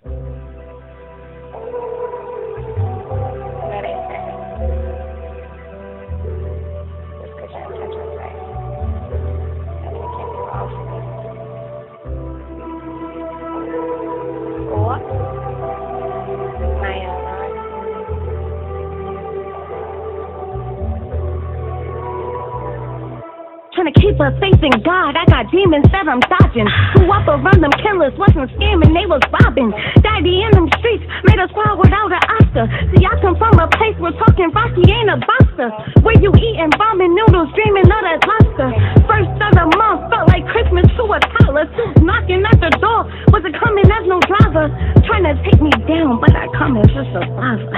That ain't fair. Just 'cause your intentions right. That mean it can't be wrong for me. What? Mya Allure. Trying to keep her faith in God. I got demons that I'm dodging. Who up around them killers wasn't scamming, they was robbing. Daddy in them streets made us proud without an Oscar. See, I come from a place where talking Rocky ain't a boxer. Where you eating ramen noodles, dreaming of that lobster. First of the month felt like Christmas to a toddler. Suits knocking at the door, wasn't coming as no driver. Trying to take me down, but I come as a survivor.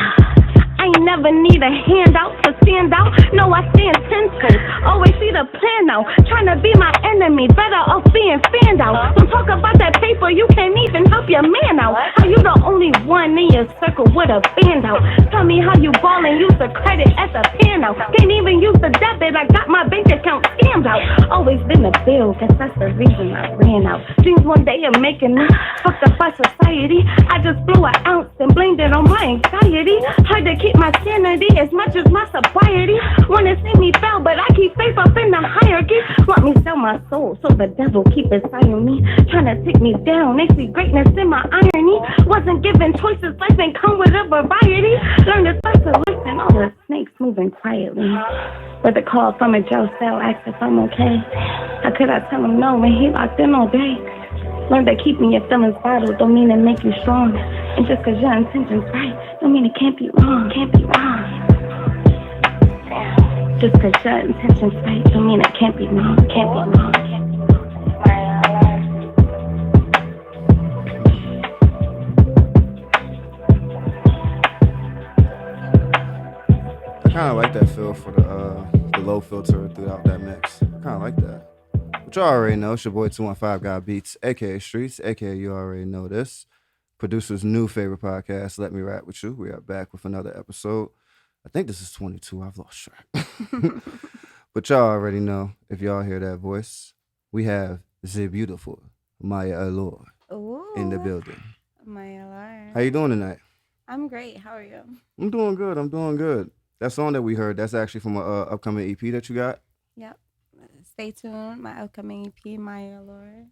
I ain't never need a handout to stand out. No, I stand 10 toes. Always see the plan now. Trying to be my enemy, better off being fanned out. Don't talk about that paper, you can't even help your man out. How you the only one in your circle with a band out? Tell me how you ballin', use the credit as a pan out. Can't even use the debit, I got my bank account scammed out. Always been a bill, guess that's the reason I ran out. Dreams one day of making it, fucked up by society. I just blew an ounce and blamed it on my anxiety. Hard to keep my sanity as much as my sobriety. Wanna see me fail, but I keep faith up in the hierarchy. Want me sell my soul, so the devil keep inside of me. Trying to take me down, they see greatness in my irony. Wasn't given choices, life ain't come with a variety. Learn to start to listen, all the snakes moving quietly. With a call from a jail cell, asked if I'm okay. How could I tell him no when he locked in all day? Learn that keeping your feelings bottled don't mean it make you strong. And just 'cause your intentions right, don't mean it can't be wrong, can't be wrong. Just 'cause your intentions right, don't mean it can't be wrong, can't be wrong, can't be wrong. Mya Allure. I kind of like that feel for the low filter throughout that mix. I kind of like that. But you already know, it's your boy 215 Got Beats, aka Streets, aka you already know this. Producer's new favorite podcast, Let Me Rap With You. We are back with another episode. I think this is 22. I've lost track. But y'all already know, if y'all hear that voice, we have the beautiful Mya Allure in the building. Mya Allure. How you doing tonight? I'm great. How are you? I'm doing good. I'm doing good. That song that we heard, that's actually from an upcoming EP that you got? Yep. Stay tuned. My upcoming EP, Mya Allure.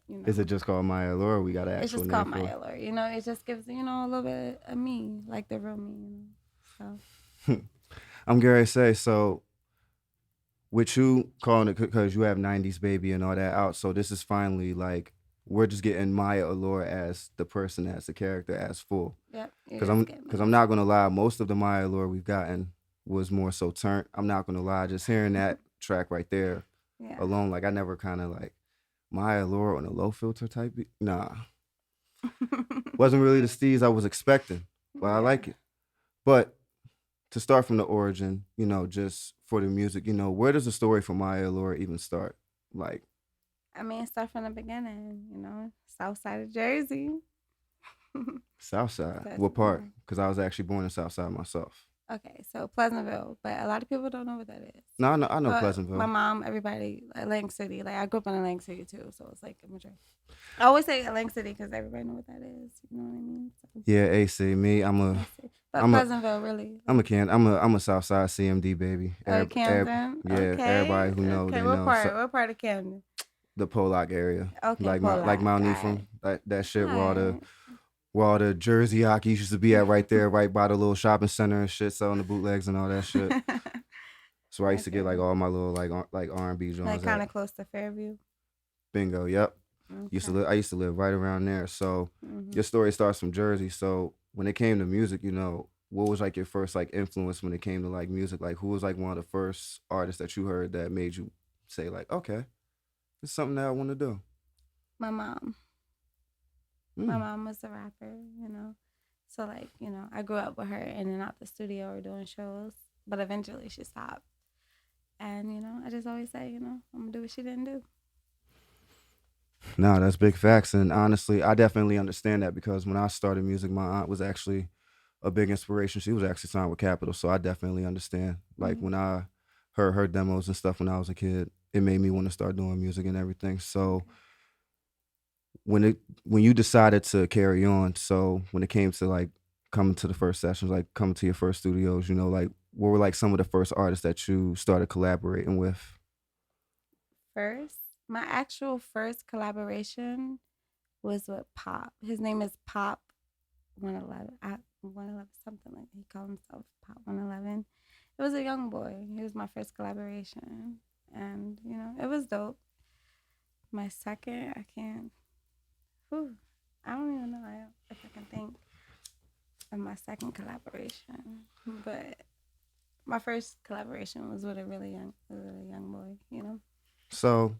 You know, Is it just called Mya Allure or we got an it's actual just name called for Mya it? Allure. You know, it just gives, a little bit of me, like the real me. So. I'm going to say, so with you calling it, because you have 90s Baby and all that out, so this is finally like, we're just getting Mya Allure as the person, as the character, as full. Yep. Because I'm not going to lie, most of the Mya Allure we've gotten was more so turnt. I'm not going to lie, just hearing that track right there alone, like I never kind of like Mya Allure on a low filter type beat. Nah. Wasn't really the steez I was expecting, but I like it. But to start from the origin, just for the music, where does the story for Mya Allure even start? Like, I mean, start from the beginning, South side of Jersey. South side? That's What part? nice. Because I was actually born in South side myself. Okay, so Pleasantville, but a lot of people don't know what that is. No, I know But Pleasantville. My mom, everybody, Atlantic City. Like, I grew up in Atlantic City, too, so it's like a majority. I always say Atlantic City because everybody know what that is. You know what I mean? So, Yeah, AC. Me, but I'm a- Pleasantville, really. I'm a South side CMD baby. Camden? Okay. Everybody who knows, Okay, they what know. part? What part of Camden? The Pollock area. Okay, like Pollock, Mount got Ephraim. That shit Alright. where all the Jersey hockeys used to be at right there, right by the little shopping center and shit, selling the bootlegs and all that shit. So I used to get like all my little like R&B joints. Like kind of close to Fairview. Bingo. Yep. Okay. I used to live right around there. So Mhm. your story starts from Jersey. So when it came to music, what was like your first like influence when it came to like music? Like who was like one of the first artists that you heard that made you say like, okay, it's something that I want to do? My mom. My mom was a rapper, So, like, I grew up with her in and out the studio or doing shows. But eventually she stopped. And, I just always say, I'm going to do what she didn't do. No, that's big facts. And honestly, I definitely understand that because when I started music, my aunt was actually a big inspiration. She was actually signed with Capitol. So I definitely understand. Like when I heard her demos and stuff when I was a kid, it made me want to start doing music and everything. So when you decided to carry on, so when it came to like coming to the first sessions, like coming to your first studios, like what were like some of the first artists that you started collaborating with? First, my actual first collaboration was with Pop. His name is Pop 111. 111 something like that. He called himself Pop 111. It was a young boy. He was my first collaboration, and it was dope. My second, I can't. Whew, I don't even know if I can think of my second collaboration, but my first collaboration was with a really young boy. So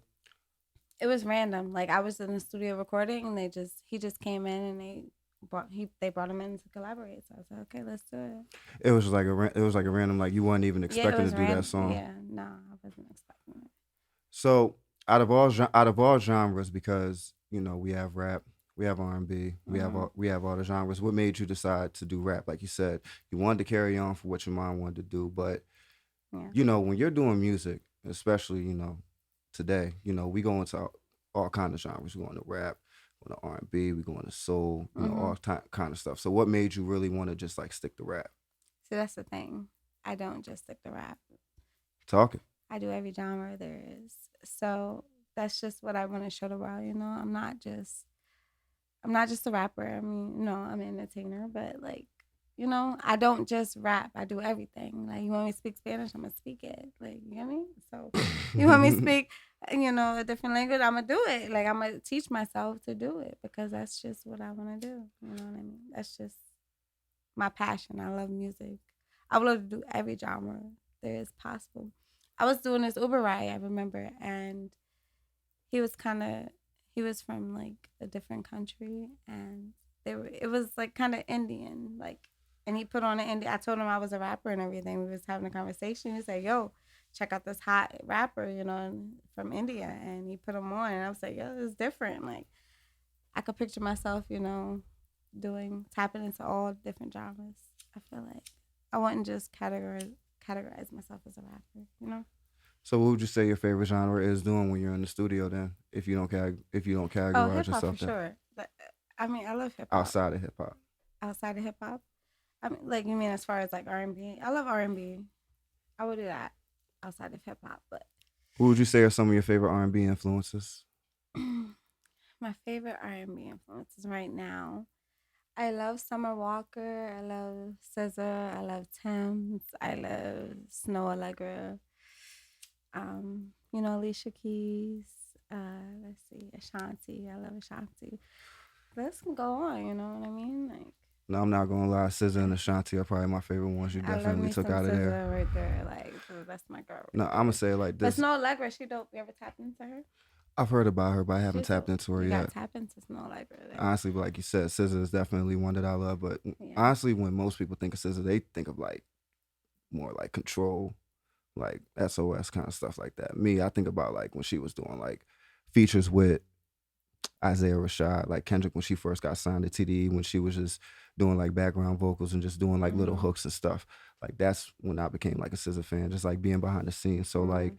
It was random. Like I was in the studio recording, and he just came in, and they brought him in to collaborate. So I was like, okay, let's do it. it was like a random, like you weren't even Yeah, it expecting was to do random. that song. Yeah, no, I wasn't expecting it. So out of all genres, because we have rap, we have R&B, we have all the genres. What made you decide to do rap? Like you said, you wanted to carry on for what your mom wanted to do, but Yeah. when you're doing music, especially today, we go into all kind of genres. We go into rap, we go into R&B, we go into soul, all kind of stuff. So what made you really want to just like stick to rap? So that's the thing. I don't just stick to rap. Talking. I do every genre there is. So that's just what I want to show the world. I'm not just a rapper. I mean, no, I'm an entertainer, but like, I don't just rap. I do everything. Like, you want me to speak Spanish, I'm gonna speak it. Like, you know what I mean? So, you want me to speak, a different language, I'm gonna do it. Like, I'm gonna teach myself to do it because that's just what I want to do. You know what I mean? That's just my passion. I love music. I would love to do every genre there is possible. I was doing this Uber ride, I remember, and he was he was from like a different country, and it was like kind of Indian, like, and he put on an Indian. I told him I was a rapper and everything. We was having a conversation. He said, "Yo, check out this hot rapper, from India," and he put him on, and I was like, "Yo, it's different." Like, I could picture myself, tapping into all different genres. I feel like I wouldn't just categorize myself as a rapper. So what would you say your favorite genre is doing when you're in the studio then? If you don't Oh, categorize hip hop for yourself then sure. I mean, I love hip hop. outside of hip hop. Outside of hip hop, I mean, like, you mean as far as like R&B? I love R&B. I would do that outside of hip hop, but Who would you say are some of your favorite R&B influences? my favorite R&B influences right now. I love Summer Walker. I love SZA. I love Thames. I love Snow Allegra. Alicia Keys. Let's see, Ashanti. I love Ashanti. Let's go on. You know what I mean? Like, No, I'm not gonna lie. SZA and Ashanti are probably my favorite ones. You I love definitely me took some out of SZA there. right there. Like, so that's my girl. Right No, I'm there. gonna say it like But this. Snow Allegra, she dope. You ever tapped into her? I've heard about her, but I haven't She's tapped dope. into her You yet. got tap into Snow Allegra. Honestly, but like you said, SZA is definitely one that I love. But honestly, when most people think of SZA, they think of like more like Control, like SOS kind of stuff like that. Me, I think about like when she was doing like features with Isaiah Rashad, like Kendrick when she first got signed to TDE, when she was just doing like background vocals and just doing like little hooks and stuff. Like that's when I became like a SZA fan, just like being behind the scenes. So like,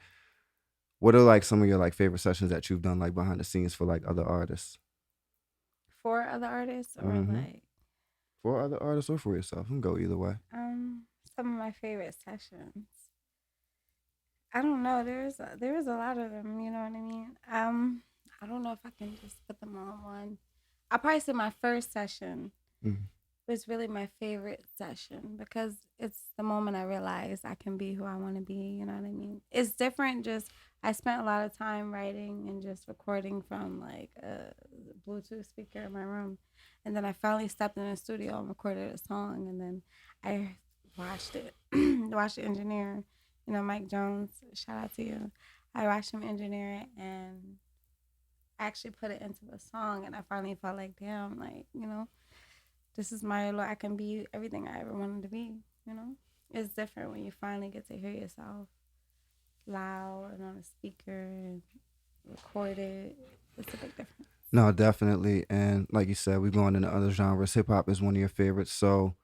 what are like some of your like favorite sessions that you've done like behind the scenes for like other artists? For other artists or like for other artists or for yourself? You can go either way. some of my favorite sessions. I don't know. There's a lot of them. You know what I mean? I don't know if I can just put them all on one. I probably say my first session was really my favorite session because it's the moment I realized I can be who I want to be. You know what I mean? It's different. Just I spent a lot of time writing and just recording from like a Bluetooth speaker in my room, and then I finally stepped in the studio and recorded a song, and then I watched it, watched the engineer. Mike Jones, shout out to you. I watched him engineer it and actually put it into a song, and I finally felt like, damn, like, this is Mya Allure. I can be everything I ever wanted to be, It's different when you finally get to hear yourself loud and on a speaker and record it. It's a big difference. No, definitely. And like you said, we're going into other genres. Hip hop is one of your favorites. So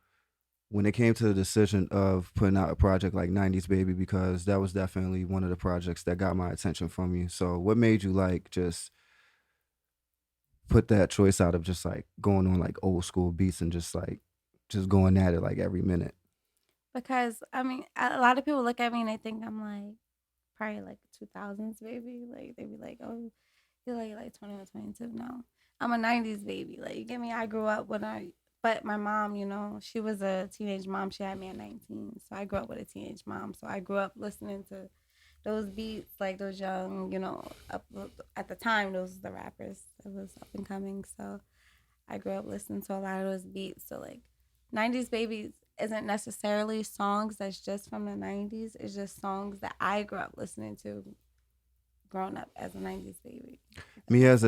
when it came to the decision of putting out a project like 90s Baby, because that was definitely one of the projects that got my attention from you. So what made you like just put that choice out of just like going on like old school beats and just going at it like every minute? Because I mean, a lot of people look at me and they think I'm like probably like 2000s baby. Like they be like, "Oh, you're like 21, 22." No, I'm a 90s baby. Like you get me? I grew up but my mom, she was a teenage mom. She had me at 19, so I grew up with a teenage mom. So I grew up listening to those beats, like those young, up at the time, those the rappers that was up and coming. So I grew up listening to a lot of those beats. So like 90s babies isn't necessarily songs that's just from the 90s. It's just songs that I grew up listening to growing up as a 90s baby. Me as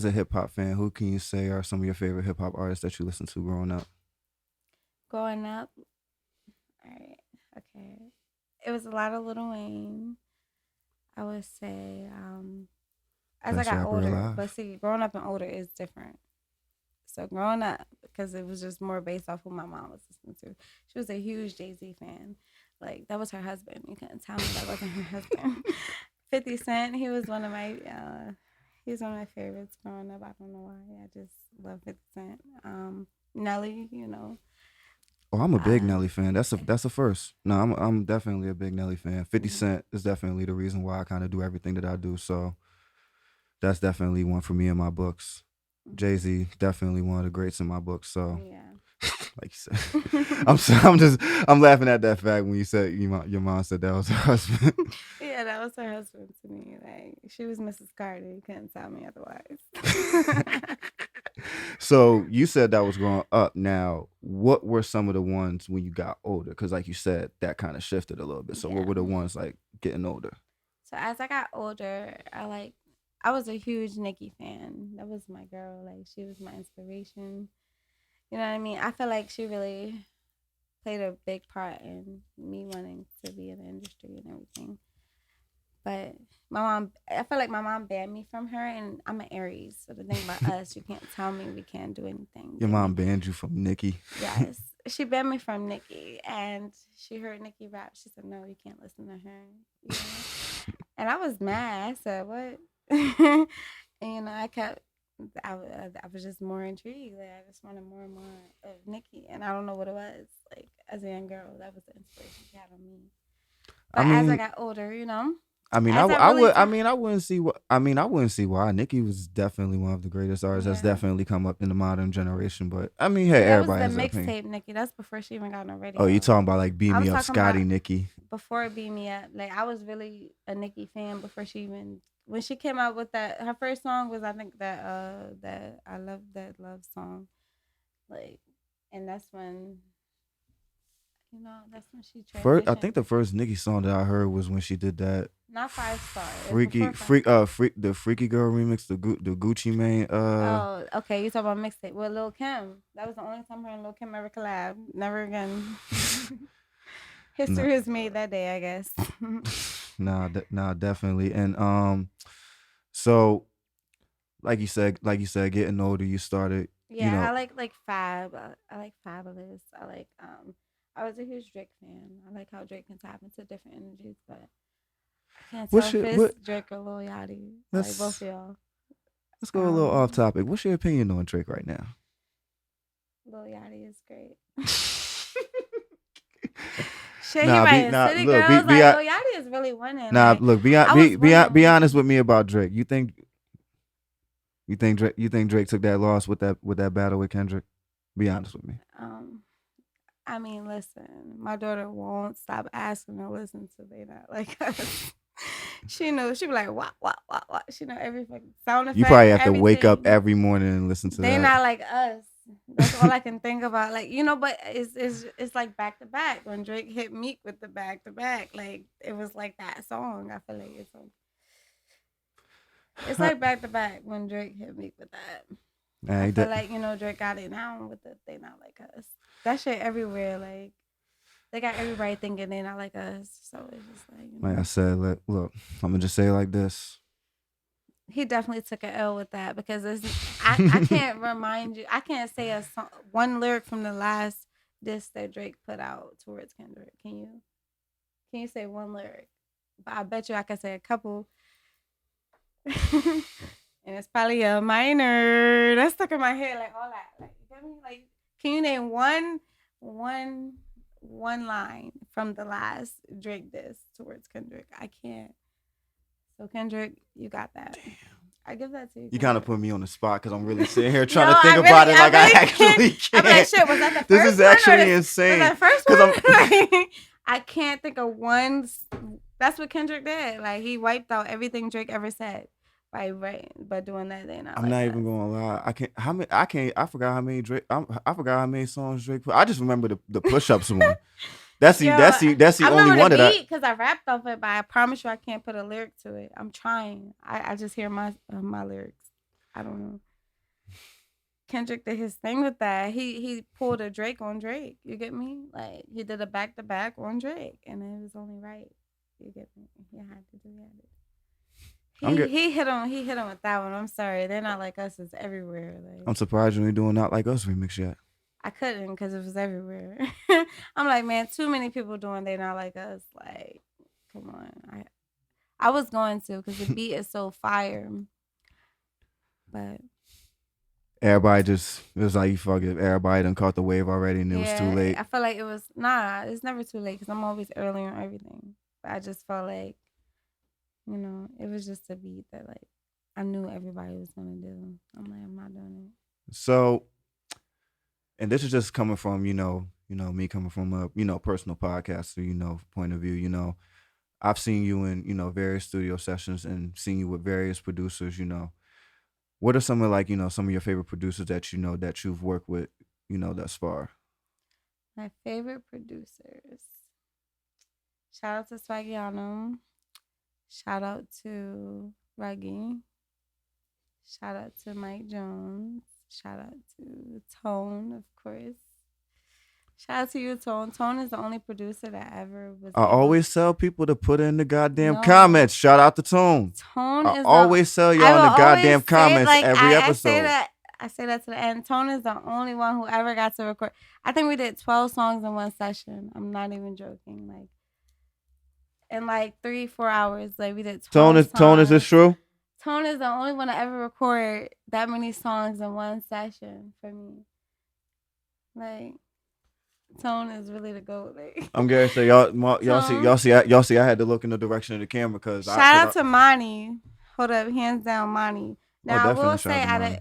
a hip hop fan, who can you say are some of your favorite hip hop artists that you listened to growing up? Growing up, all right, okay. It was a lot of Lil Wayne. I would say as Best I got rapper older, alive. but see, growing up and older is different. So growing up, because it was just more based off who my mom was listening to. She was a huge Jay-Z fan. Like that was her husband. You couldn't tell me that wasn't her husband. 50 Cent, he was one of my favorites growing up. I don't know why. I just love 50 Cent. Nelly, Oh, I'm a big Uh, Nelly fan. That's a first. No, I'm definitely a big Nelly fan. 50 Cent is definitely the reason why I kind of do everything that I do. So that's definitely one for me in my books. Jay-Z, definitely one of the greats in my books. So yeah. like you said, I'm laughing at that fact when you said your mom said that was her husband. Yeah, that was her husband to me. Like she was Mrs. Carter. You couldn't tell me otherwise. So you said that was growing up. Now, what were some of the ones when you got older? Because like you said, that kind of shifted a little bit. So what Yeah. were the ones like getting older? So as I got older, I was a huge Nicki fan. That was my girl. Like she was my inspiration. You know what I mean? I feel like she really played a big part in me wanting to be in the industry and everything. But I feel like my mom banned me from her, and I'm an Aries. So the thing about us, you can't tell me we can't do anything. Your Get mom me? banned you from Nicki. Yes. She banned me from Nicki, and she heard Nicki rap. She said, "No, you can't listen to her." You know? And I was mad. I said, "What?" And I kept. I was just more intrigued. Like I just wanted more and more of Nicki, and I don't know what it was. Like as a young girl, that was the inspiration she had on me. I But as I mean, got older, I, as I I really, would. I wouldn't see what. I wouldn't see why. Nicki was definitely one of the greatest artists that's yeah. definitely come up in the modern generation. But I mean, hey, See, that was everybody the has their opinion. mixtape Nicki. That's before she even got on the radio. Oh, you talking about like Beat I Me was Up, talking Scotty, about Nicki? before Beat Me Up. Like I was really a Nicki fan before she even when she came out with that. Her first song was I think that I love that love song, like, and that's when she First, I transitioned. think the first Nicki song that I heard was when she did that Not 5 Star. It was freaky, before 5 Star. the Freaky Girl remix, the Gucci Mane. Oh, okay. You talk about mixtape with Lil Kim. That was the only time her and Lil Kim ever collab. Never again. Nah, History is made that day, I guess. nah, definitely. And so like you said, getting older, you started, Yeah, I like Fab. I like Fabulous. I was a huge Drake fan. I like how Drake can tap into different energies, but I can't tell what's if your it's what? Drake or Lil Yachty. I like both Let's of y'all. let's go a little off Um, topic. What's your opinion on Drake right now? Lil Yachty is great. Shit, he Nah, writing nah. City Look, Girls. Like Lil Yachty is really winning. nah. Like Look, I was be wondering. honest with me about Drake. You think Drake took that loss with that battle with Kendrick? Be honest with me. Um, I mean, listen, my daughter won't stop asking to listen to They Not Like Us. She knows. She be like, what? She know every fucking sound effect, You probably have to wake up everything. every morning and listen to They that. not like us. That's all I can think about. Like but it's like back to back. When Drake hit Meek with the back to back, like it was like that song. I feel like it's like back to back when Drake hit Meek with that. I feel like Drake got it now with the They Not Like Us. That shit everywhere. Like they got everybody thinking they not like us. So it's just like Like I said, look, I'm gonna just say it like this. he definitely took an L with that because I can't remind you. I can't say one lyric from the last disc that Drake put out towards Kendrick. Can you? Can you say one lyric? But I bet you I can say a couple. And it's probably a minor. That's stuck in my head, like all that. Like, you get me? Like, can you name one line from the last Drake diss towards Kendrick? I can't. So Kendrick, you got that. Damn. I give that to you. You kind of put me on the spot because I'm really sitting here Yo, trying to think about it like I actually can't. I'm like, shit, was that the first This is one actually or insane. Was that first one? I can't think of one. That's what Kendrick did. Like, he wiped out everything Drake ever said by doing that. I'm not even gonna lie. I forgot how many Drake. I forgot how many songs Drake put. I just remember the push-ups one. That's the only one that I. Because I rapped off it, but I promise you I can't put a lyric to it. I'm trying. I just hear my lyrics. I don't know. Kendrick did his thing with that. He pulled a Drake on Drake. You get me? Like, he did a back-to-back on Drake, and it was only right. You get me? He had to do that. He hit him with that one. I'm sorry. They're Not Like Us is everywhere. Like, I'm surprised you ain't doing Not Like Us remix yet. I couldn't because it was everywhere. I'm like, man, too many people doing They Not Like Us. Like, come on. I was going to because the beat is so fire. But everybody just, it was like, you fuck it. Everybody done caught the wave already and it was too late. I felt like it's never too late because I'm always early on everything. But I just felt like, you know, it was just a beat that, like, I knew everybody was going to do. I'm like, I'm not doing it. So, and this is just coming from, me coming from a, personal podcaster, point of view, I've seen you in, various studio sessions and seen you with various producers, What are some of some of your favorite producers that that you've worked with, thus far? My favorite producers. Shout out to Swagiano. Shout out to Ruggy. Shout out to Mike Jones. Shout out to Tone, of course. Shout out to you, Tone. Tone is the only producer that ever was. I always tell people to put in the goddamn comments. Shout out to Tone. Tone is always tell y'all in the goddamn comments every episode. I say that to the end. Tone is the only one who ever got to record. I think we did 12 songs in one session. I'm not even joking. Like, in like 3-4 hours, like, we did 12 songs. Tone, is this true? Tone is the only one to ever record that many songs in one session for me. Like, Tone is really the GOAT. Like, I'm gonna say y'all see I had to look in the direction of the camera because shout out to Monty. Hold up, hands down, Monty. Now I will say out of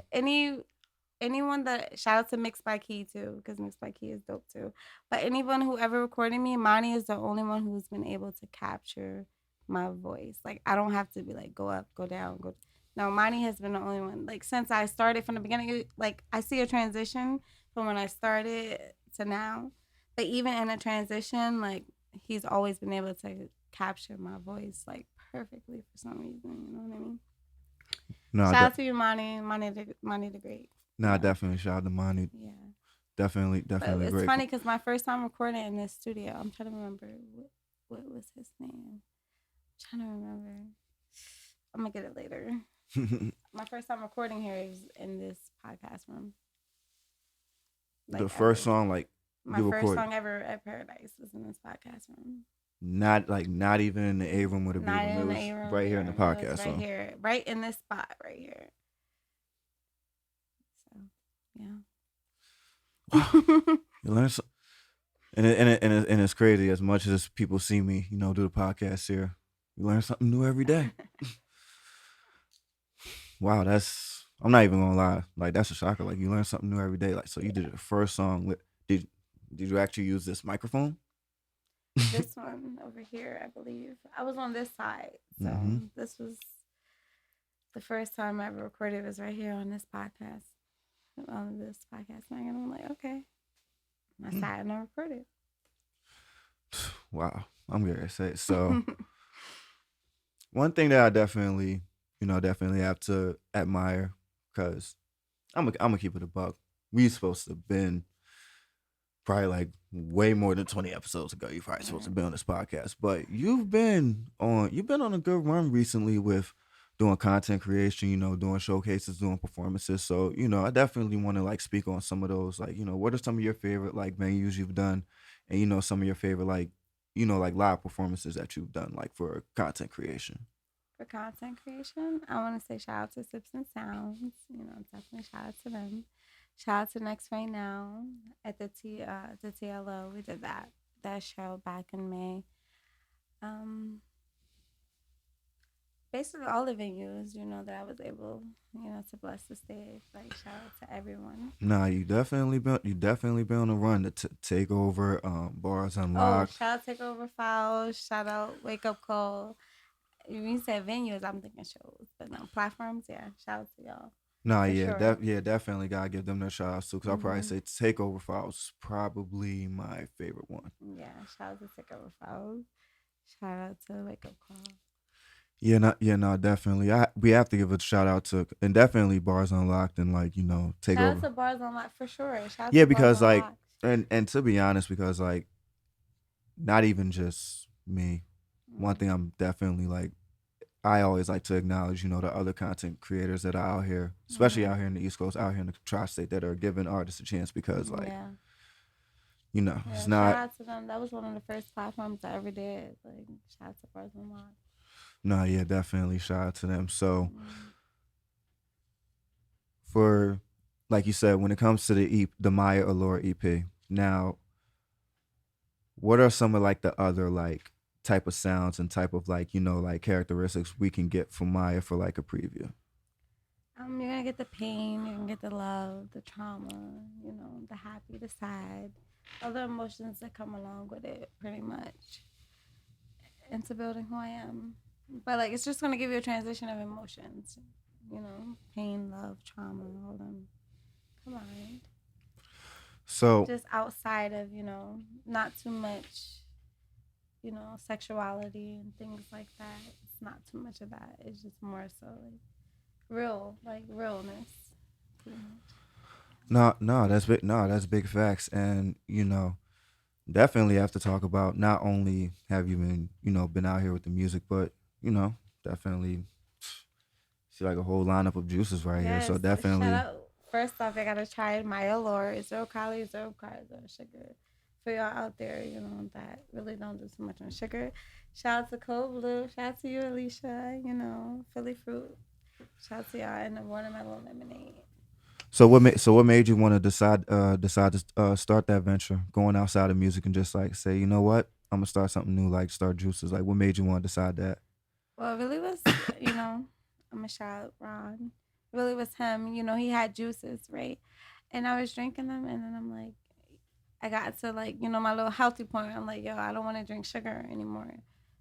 anyone that, shout out to Mixed by Key too, because Mixed by Key is dope too. But anyone who ever recorded me, Monty is the only one who's been able to capture my voice. Like, I don't have to be like, go up, go down, go. No, Monty has been the only one. Like, since I started from the beginning, like, I see a transition from when I started to now. But even in a transition, like, he's always been able to capture my voice, like, perfectly for some reason. You know what I mean? No, shout out to you, Monty. Monty the Great. No, yeah. Definitely shout out to Monty. Yeah. Definitely but great. It's funny because my first time recording in this studio, I'm trying to remember what was his name. I'm trying to remember. I'm gonna get it later. My first time recording here is in this podcast room. Like, the first song, like, my first song ever at Paradise was in this podcast room. Not even in the A room with a B room. It was right here in the podcast room. Right here, right in this spot, right here. So, yeah. You learn something, and it's crazy. As much as people see me, do the podcast here, you learn something new every day. Wow, I'm not even gonna lie. Like, that's a shocker. Like, you learn something new every day. Like, so you did the first song. Did you actually use this microphone? This one over here, I believe. I was on this side, so This was the first time I ever recorded. Was right here on this podcast. On this podcast, and I'm like, okay. I sat and I recorded. Wow, I'm gonna say so. One thing that I definitely have to admire, because I'm gonna keep it a buck. We supposed to have been probably like way more than 20 episodes ago. You're probably supposed to be on this podcast, but you've been on a good run recently with doing content creation, doing showcases, doing performances. So, I definitely want to like speak on some of those, like, what are some of your favorite like venues you've done, and some of your favorite like, like live performances that you've done like for content creation. For content creation, I want to say shout out to Sips and Sounds. Definitely shout out to them. Shout out to Next Right Now at the TLO. We did that show back in May. Basically all the venues, that I was able, to bless the stage. Like shout out to everyone. Nah, you definitely been on a run to take over Bars Oh, Unlocked. shout out Takeover Files. Shout out Wake Up Call. When you said venues, I'm thinking shows, but no platforms. Yeah, shout out to y'all. Nah, For yeah, sure. definitely gotta give them their shout outs too. Cause I'll probably say Takeover Files is probably my favorite one. Yeah, shout out to Takeover Files. Shout out to Wake Up Call. No, definitely. We have to give a shout out to and definitely Bars Unlocked and like Shout out Takeover. to Bars Unlocked for sure. Shout out Yeah, to because Bars like Unlocked. and to be honest, because like not even just me. One thing I'm definitely like I always like to acknowledge, the other content creators that are out here, especially out here in the East Coast, out here in the tri-state that are giving artists a chance because like it's Shout not out to them. That was one of the first platforms I ever did. Like shout out to Bars Unlocked. no, yeah, definitely shout out to them. So for like you said, when it comes to the Mya Allure EP, now what are some of like the other like type of sounds and type of like like characteristics we can get from Mya for like a preview? You're gonna get the pain, you're gonna get the love, the trauma, the happy, the sad, all the emotions that come along with it, pretty much, into building who I am. But like, it's just gonna give you a transition of emotions, pain, love, trauma, all them combined. So Just outside of, not too much, sexuality and things like that. It's not too much of that. It's just more so like realness. Pretty much. no, that's big. No, that's big facts, and definitely have to talk about not only have you been out here with the music, but definitely see like a whole lineup of juices right here. So Yes, definitely, shout out. First off, I gotta try Mya Allure. 0 calories, 0 sugar. For y'all out there, that really don't do too much on sugar. Shout out to Cold Blue. Shout out to you, Alicia. Philly Fruit. Shout out to y'all and the watermelon lemonade. so what made you want to decide to start that venture, going outside of music and just like say, you know what, I'm gonna start something new, like start juices. Like, what made you want to decide that? Well, it really was, I'm gonna shout out Ron. It really was him. He had juices, right? And I was drinking them, and then I'm like, I got to like, my little healthy point. I'm like, yo, I don't want to drink sugar anymore.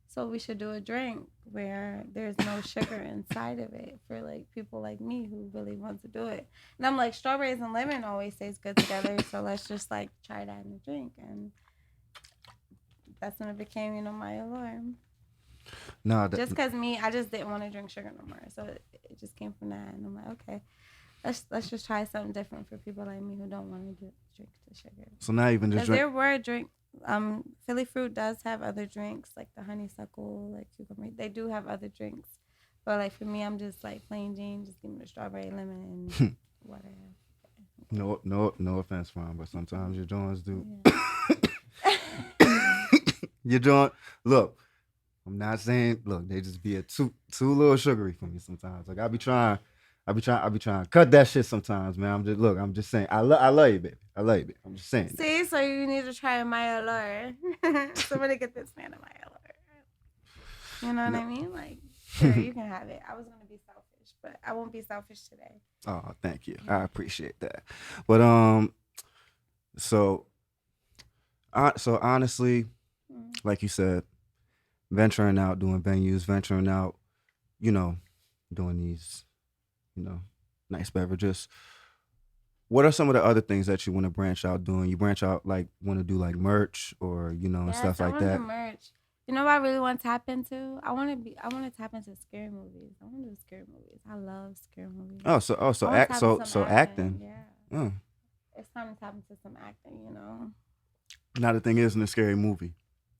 So we should do a drink where there's no sugar inside of it for like people like me who really want to do it. And I'm like, strawberries and lemon always taste good together. So let's just like try that in a drink. And that's when it became, Mya Allure. No, Just because I just didn't want to drink sugar no more. So it just came from that. And I'm like, okay, let's just try something different for people like me who don't want to drink the sugar. so not even just Because drink. there were drink. Philly Fruit does have other drinks like the honeysuckle, like cucumber. They do have other drinks, but like for me, I'm just like plain Jane. Just give me the strawberry, lemon, and water. No offense, Ron, but sometimes your joints do. Yeah. Your joint. Look, I'm not saying. Look, they just be too little sugary for me sometimes. Like I be trying to cut that shit sometimes, man. I'm just saying. I love you, baby. I love you, baby. I'm just saying. See, so you need to try Mya Allure. Somebody get this man a Mya Allure. You know what I mean? Like, sure, you can have it. I was gonna be selfish, but I won't be selfish today. Oh, thank you. I appreciate that. But so honestly, like you said, venturing out, doing venues, venturing out, doing these, nice beverages. What are some of the other things that you want to branch out doing? You branch out like want to do like merch or and Yes, stuff I like want to that. merch. You know what I really want to tap into? I want to tap into scary movies. I want to do scary movies. I love scary movies. So I wanna tap into some acting. Yeah. Mm. It's time to tap into some acting, Now the thing is, in a scary movie,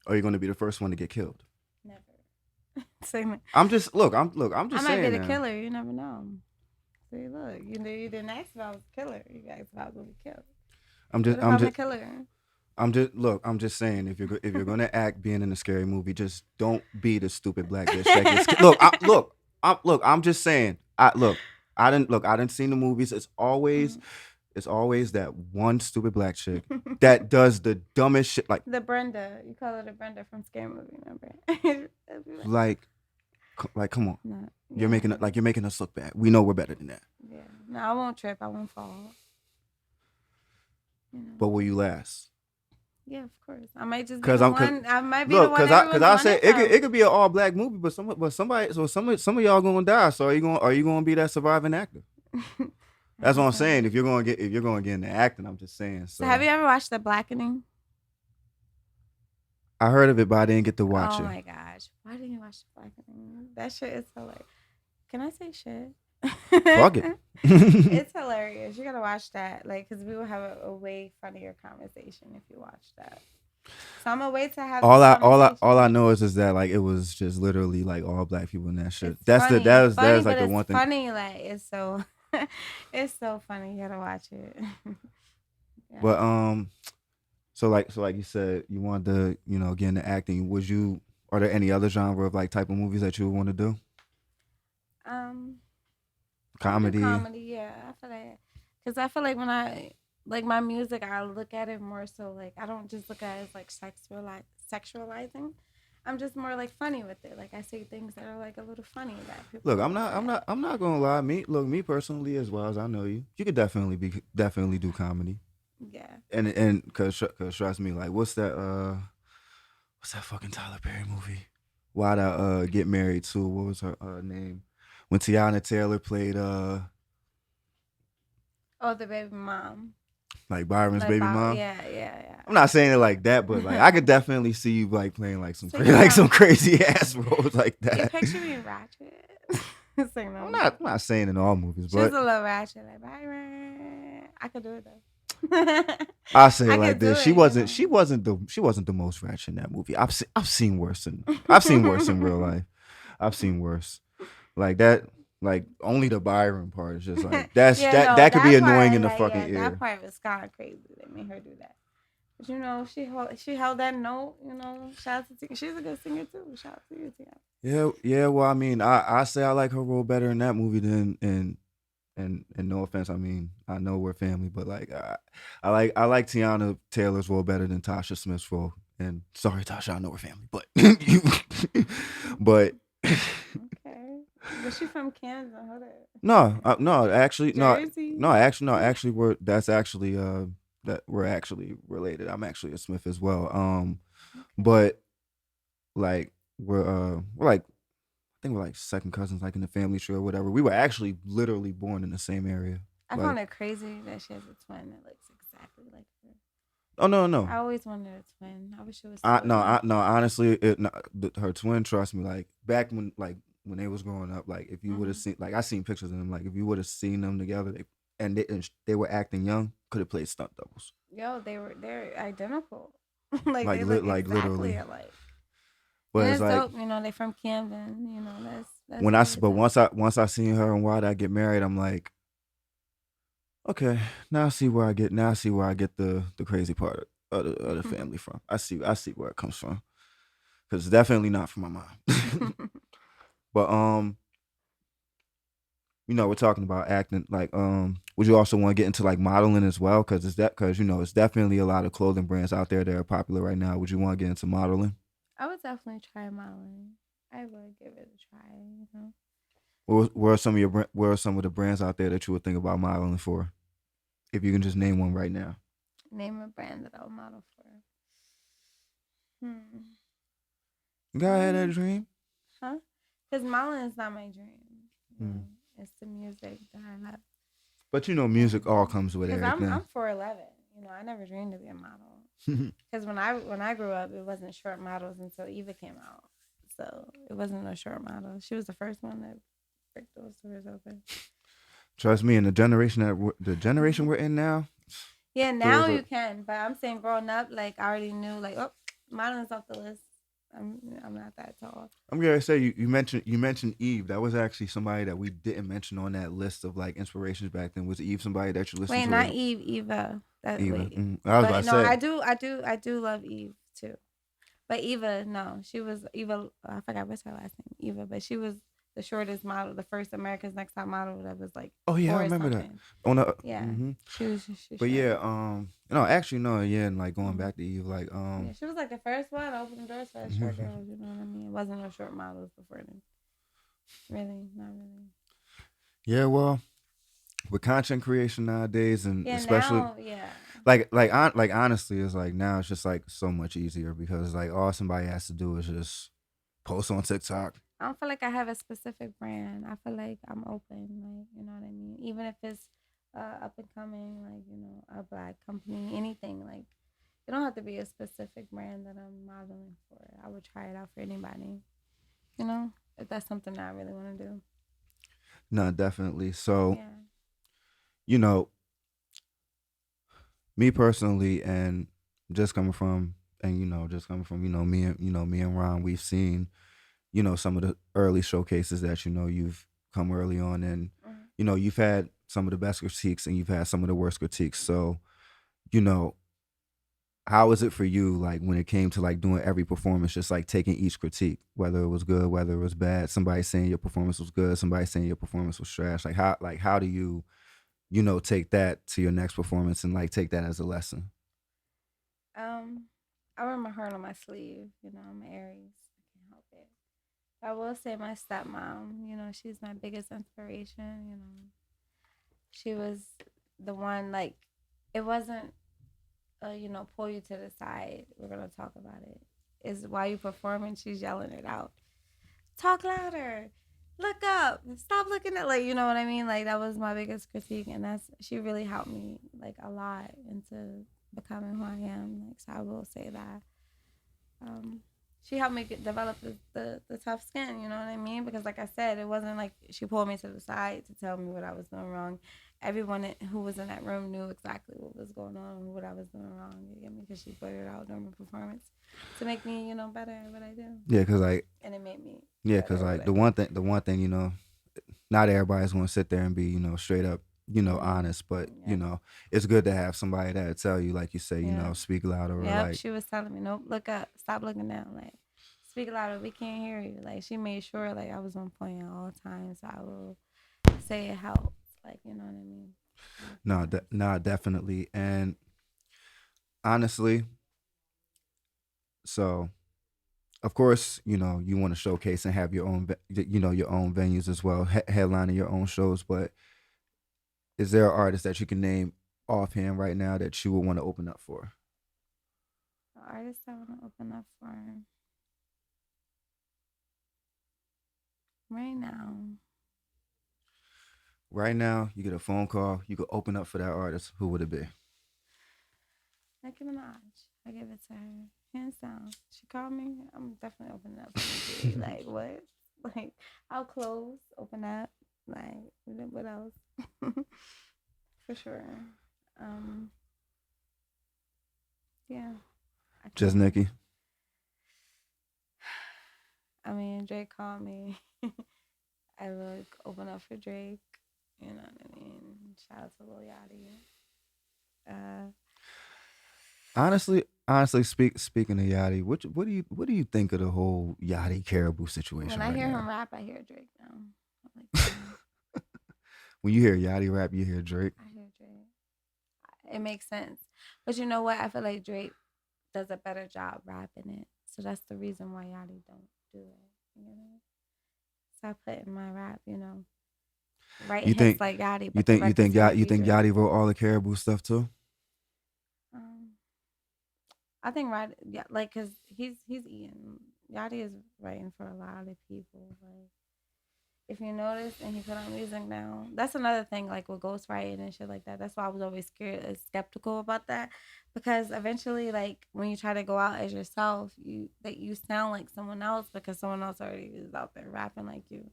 are you going to be the first one to get killed? Never. Same. I'm just I saying. might be the now. killer. You never know. See, look, you didn't ask if I was a killer. You asked if I was gonna be killed. I'm What just if I'm I'm just the killer? I'm just saying, if you're gonna act being in a scary movie, just don't be the stupid black bitch that gets scared. I'm just saying. I didn't see the movies. It's always that one stupid black chick that does the dumbest shit. The Brenda. You call her the Brenda from Scary Movie, remember? Like, come on. No, You're making us look bad. We know we're better than that. Yeah. No, I won't trip. I won't fall. You know. But will you last? Yeah, of course. I might just be the one. I might be the one. Because I said it could be an all black movie, but some of y'all gonna die. So are you gonna be that surviving actor? That's what I'm saying. If you're gonna get into acting, I'm just saying. So have you ever watched The Blackening? I heard of it, but I didn't get to watch it. Oh my gosh, why didn't you watch The Blackening? That shit is hilarious. Can I say shit? Fuck it. It's hilarious. You gotta watch that, like, because we will have a way funnier conversation if you watch that. So I'm gonna wait to have all I know is that like it was just literally like all black people in that shit. It's That's funny. that was Funny, like the but one it's thing. funny, like it's so it's so funny. You gotta watch it. Yeah. But so like you said, you wanted to get into acting. Are there any other genre of like type of movies that you would want to do? Comedy. Yeah. I feel like when I like my music, I look at it more so like I don't just look at it as like sexualizing. I'm just more like funny with it. Like I say things that are like a little funny that people. Look, I'm not gonna lie. Me personally, as well as I know you could definitely do comedy. Yeah. And cause trust me, like what's that fucking Tyler Perry movie? Why'd I Get Married To? What was her name? When Tiana Taylor played the baby mom. Like Byron's baby mom. Yeah. I'm not saying it like that, but like I could definitely see you like playing like some some crazy ass roles like that. You picture me ratchet. It's like, no, I'm not saying in all movies, but she's a little ratchet like Byron. I could do it though. I say it like this. She wasn't the most ratchet in that movie. I've seen worse in real life. I've seen worse. Like that, like only the Byron part is just like that could be annoying in the fucking ear. That part was kind of crazy. They made her do that. But she held that note. Shout out to she's a good singer too. Shout out to you, Tiana. Yeah. Well, I mean, I say I like her role better in that movie than and no offense, I mean, I know we're family, but like I like Tiana Taylor's role better than Tasha Smith's role. And sorry, Tasha, I know we're family, but but. Okay. Was she from Kansas? No, actually, Jersey? actually, we're actually related. I'm actually a Smith as well. But like we're like, I think we're like second cousins, like in the family tree or whatever. We were actually literally born in the same area. I found it crazy that she has a twin that looks exactly like her. Oh no! I always wanted a twin. I wish it was. No. Honestly, her twin. Trust me. Like back when they was growing up, like if you would have seen, like I seen pictures of them. Like if you would have seen them together, they were acting young, could have played stunt doubles. Yo, they're identical. Like they look exactly literally alike. But it's like, dope, they from Camden. That's when once I seen her and Why'd I Get Married, I'm like, okay, now I see where I get the crazy part of the family from. I see where it comes from, because it's definitely not from my mom. But we're talking about acting. Like, would you also want to get into like modeling as well? Because it's definitely a lot of clothing brands out there that are popular right now. Would you want to get into modeling? I would definitely try modeling. I would give it a try. Where are some of the brands out there that you would think about modeling for? If you can just name one right now. Name a brand that I'll model for. You gotta have that dream. Huh? Because modeling is not my dream. It's the music that I love. But music all comes with everything. Because I'm 4'11". I never dreamed to be a model. Because when I grew up, it wasn't short models until Eva came out. So it wasn't a short model. She was the first one that break those doors open. Trust me, in the generation we're in now. Yeah, now you can. But I'm saying growing up, like I already knew, like, oh, modeling's off the list. I'm not that tall. I'm gonna say you mentioned Eve. That was actually somebody that we didn't mention on that list of like inspirations back then. Was Eve somebody that you listened Wait, to? not Eve, Eva. Eva. Wait. I was about But to no, say. I do love Eve too. But Eva, no, she was Eva. I forgot what's her last name, Eva. But she was the shortest model, the first America's Next Top Model that was like Oh yeah, I 4 or remember that. something. On the Yeah, she was. But yeah, no, actually no, yeah, and like going Mhm. back to Eve, like Yeah, she was like the first one to open the doors for us short girls. You know what I mean? It wasn't no short models before then. Really, not really. yeah, well, with content creation nowadays, and Yeah, especially now, yeah. like honestly, it's like now it's just like so much easier because like all somebody has to do is just post on TikTok. I don't feel like I have a specific brand. I feel like I'm open, like, you know what I mean? Even if it's up and coming, like, you know, a black company, anything, like, it don't have to be a specific brand that I'm modeling for. I would try it out for anybody, you know, if that's something that I really want to do. No, definitely. So Yeah. you know, me personally, and just coming from, and just coming from, me and Ron, we've seen, some of the early showcases that you've come early on, and Mhm. you've had some of the best critiques, and you've had some of the worst critiques. So, you know, how is it for you, like when it came to like doing every performance, just like taking each critique, whether it was good, whether it was bad, somebody saying your performance was good, somebody saying your performance was trash, how do you take that to your next performance and like take that as a lesson? Um, I wear my heart on my sleeve, you know, I'm Aries. I can't help it. I will say my stepmom, you know, she's my biggest inspiration, you know. She was the one, like, it wasn't you know, pull you to the side. We're gonna talk about it. Is while you performing, she's yelling it out. Talk louder. Look up. Stop looking at, like, you know what I mean. Like, that was my biggest critique, and she really helped me like a lot into becoming who I am. Like, so I will say that. Um, she helped me develop the tough skin, you know what I mean? Because like I said, it wasn't like she pulled me to the side to tell me what I was doing wrong. Everyone who was in that room knew exactly what was going on and what I was doing wrong. You get me? Because she put it out during my performance to make me, you know, better at what I do. Yeah, because like And it made me. yeah, because like the one thing, not everybody's going to sit there and be straight up honest, but Yeah. it's good to have somebody that tell you, like you say, Yeah. speak louder, or Yep, like she was telling me, nope, look up, stop looking down, like speak louder, we can't hear you. Like she made sure like I was on point at all times. So I will say it helps, like you know what I mean. no, no, definitely. And honestly, so of course, you want to showcase and have your own, your own venues as well, headlining your own shows. But is there an artist that you can name offhand right now that you would want to open up for? The artist I want to open up for right now. Right now, you get a phone call, you could open up for that artist. Who would it be? Nicki Minaj. I give it to her. Hands down. She called me. I'm definitely opening up for Nicki. Like what? Like I'll close, open up. Like what else? For sure. Yeah. Just Nicki. I mean, Drake called me. I would open up for Drake. You know what I mean? Shout out to Lil Yachty. Honestly, speaking of Yachty, what do you think of the whole Yachty Caribou situation When I right hear now? him rap, I hear Drake now. I'm like, When you hear Yachty rap, you hear Drake. I hear Drake. It makes sense. But you know what? I feel like Drake does a better job rapping it. So that's the reason why Yachty don't do it. You know? So I put in my rap, you know, writing You think hits like Yachty, you but think the you records think he Yachty, would you think feature. Yachty wrote all the Caribou stuff too? I think right, yeah, like cause he's eating. Yachty is writing for a lot of people. Like if you notice, and he put on music now. That's another thing, like with ghostwriting and shit like that. That's why I was always scared, skeptical about that, because eventually, like when you try to go out as yourself, you sound like someone else because someone else already is out there rapping like you.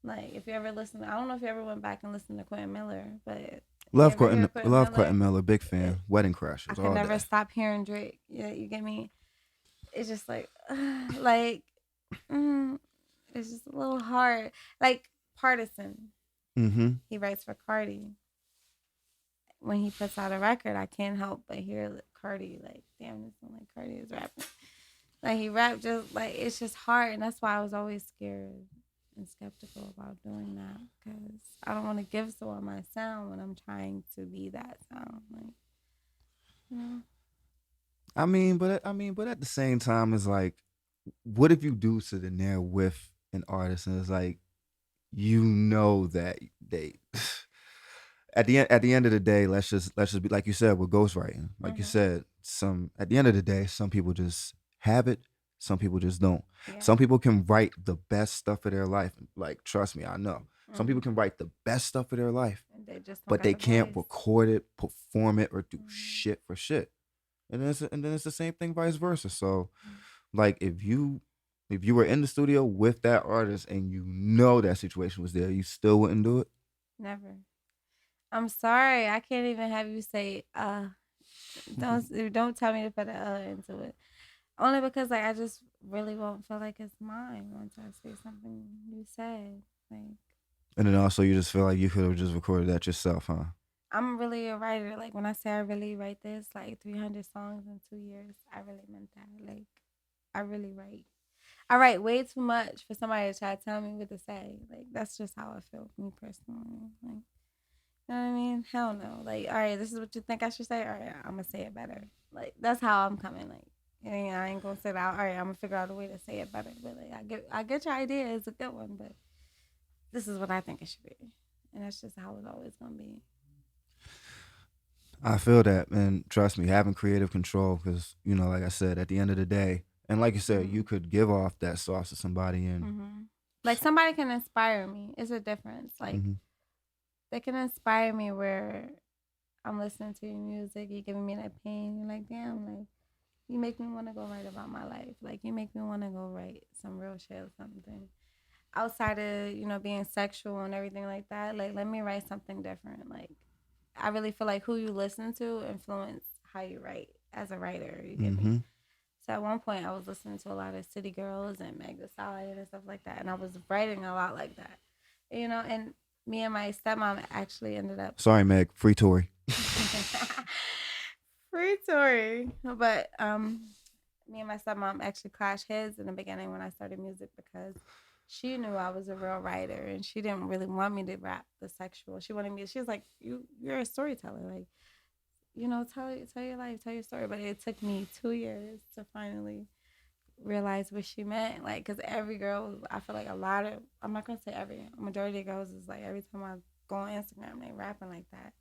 Like if you ever listen, I don't know if you ever went back and listened to Quentin Miller, but if you ever hear Quentin Love Miller, Quentin Miller, big fan. Wedding I Crashers could all never day. stop hearing Drake. Yeah, you get me. it's just like, mm, it's just a little hard. Like Partisan, Mm-hmm. he writes for Cardi. When he puts out a record, I can't help but hear Cardi. Like, damn, this one like Cardi is rapping. Like he rapped just like it's just hard, and that's why I was always scared and skeptical about doing that because I don't want to give someone my sound when I'm trying to be that sound. Like, you know. But at the same time, it's like, what if you do sit in there with an artist and it's like, that they at the end of the day, let's just be like you said with ghostwriting. Like you said, at the end of the day, some people just have it, some people just don't. Yeah. Some people can write the best stuff of their life. Like, trust me, I know. Some people can write the best stuff of their life, And they just don't but got they the can't voice. record it, perform it, or do shit for shit. And then it's the same thing vice versa. So, like, if you were in the studio with that artist and you know that situation was there, you still wouldn't do it. Never. I'm sorry, I can't even have you say don't tell me to put a into it. Only because like I just really won't feel like it's mine once I say something you said. Like And then also, you just feel like you could have just recorded that yourself, huh? I'm really a writer. Like when I say I really write this, like 300 songs in 2 years, I really meant that. Like I really write. I write way too much for somebody to try to tell me what to say. Like that's just how I feel, me personally. Like you know what I mean? Hell no. Like, all right, this is what you think I should say. All right, I'm gonna say it better. Like that's how I'm coming. Like, I ain't gonna sit out. All right, I'm gonna figure out a way to say it better. But like, I get your idea. It's a good one, but this is what I think it should be, and that's just how it's always gonna be. I feel that, and trust me, having creative control, because like I said, at the end of the day, and like you said, you could give off that sauce to somebody, and Like somebody can inspire me. It's a difference. Like Mhm. they can inspire me where I'm listening to your music, you're giving me that pain. You're like, damn, like you make me want to go write about my life. Like you make me want to go write some real shit or something. Outside of, being sexual and everything like that, like let me write something different. Like I really feel like who you listen to influence how you write as a writer. You get me? So at one point I was listening to a lot of City Girls and Meg Thee Stallion and stuff like that. And I was writing a lot like that. And me and my stepmom actually ended up Sorry, Meg, free Tory. free Tory. But me and my stepmom actually clashed heads in the beginning when I started music because she knew I was a real writer and she didn't really want me to rap the sexual. She wanted me. She was like, you're a storyteller, like tell your life, tell your story. But it took me 2 years to finally realize what she meant. Like, cause every girl, I feel like I'm not gonna say every, a majority of girls is like every time I go on Instagram, they rapping like that.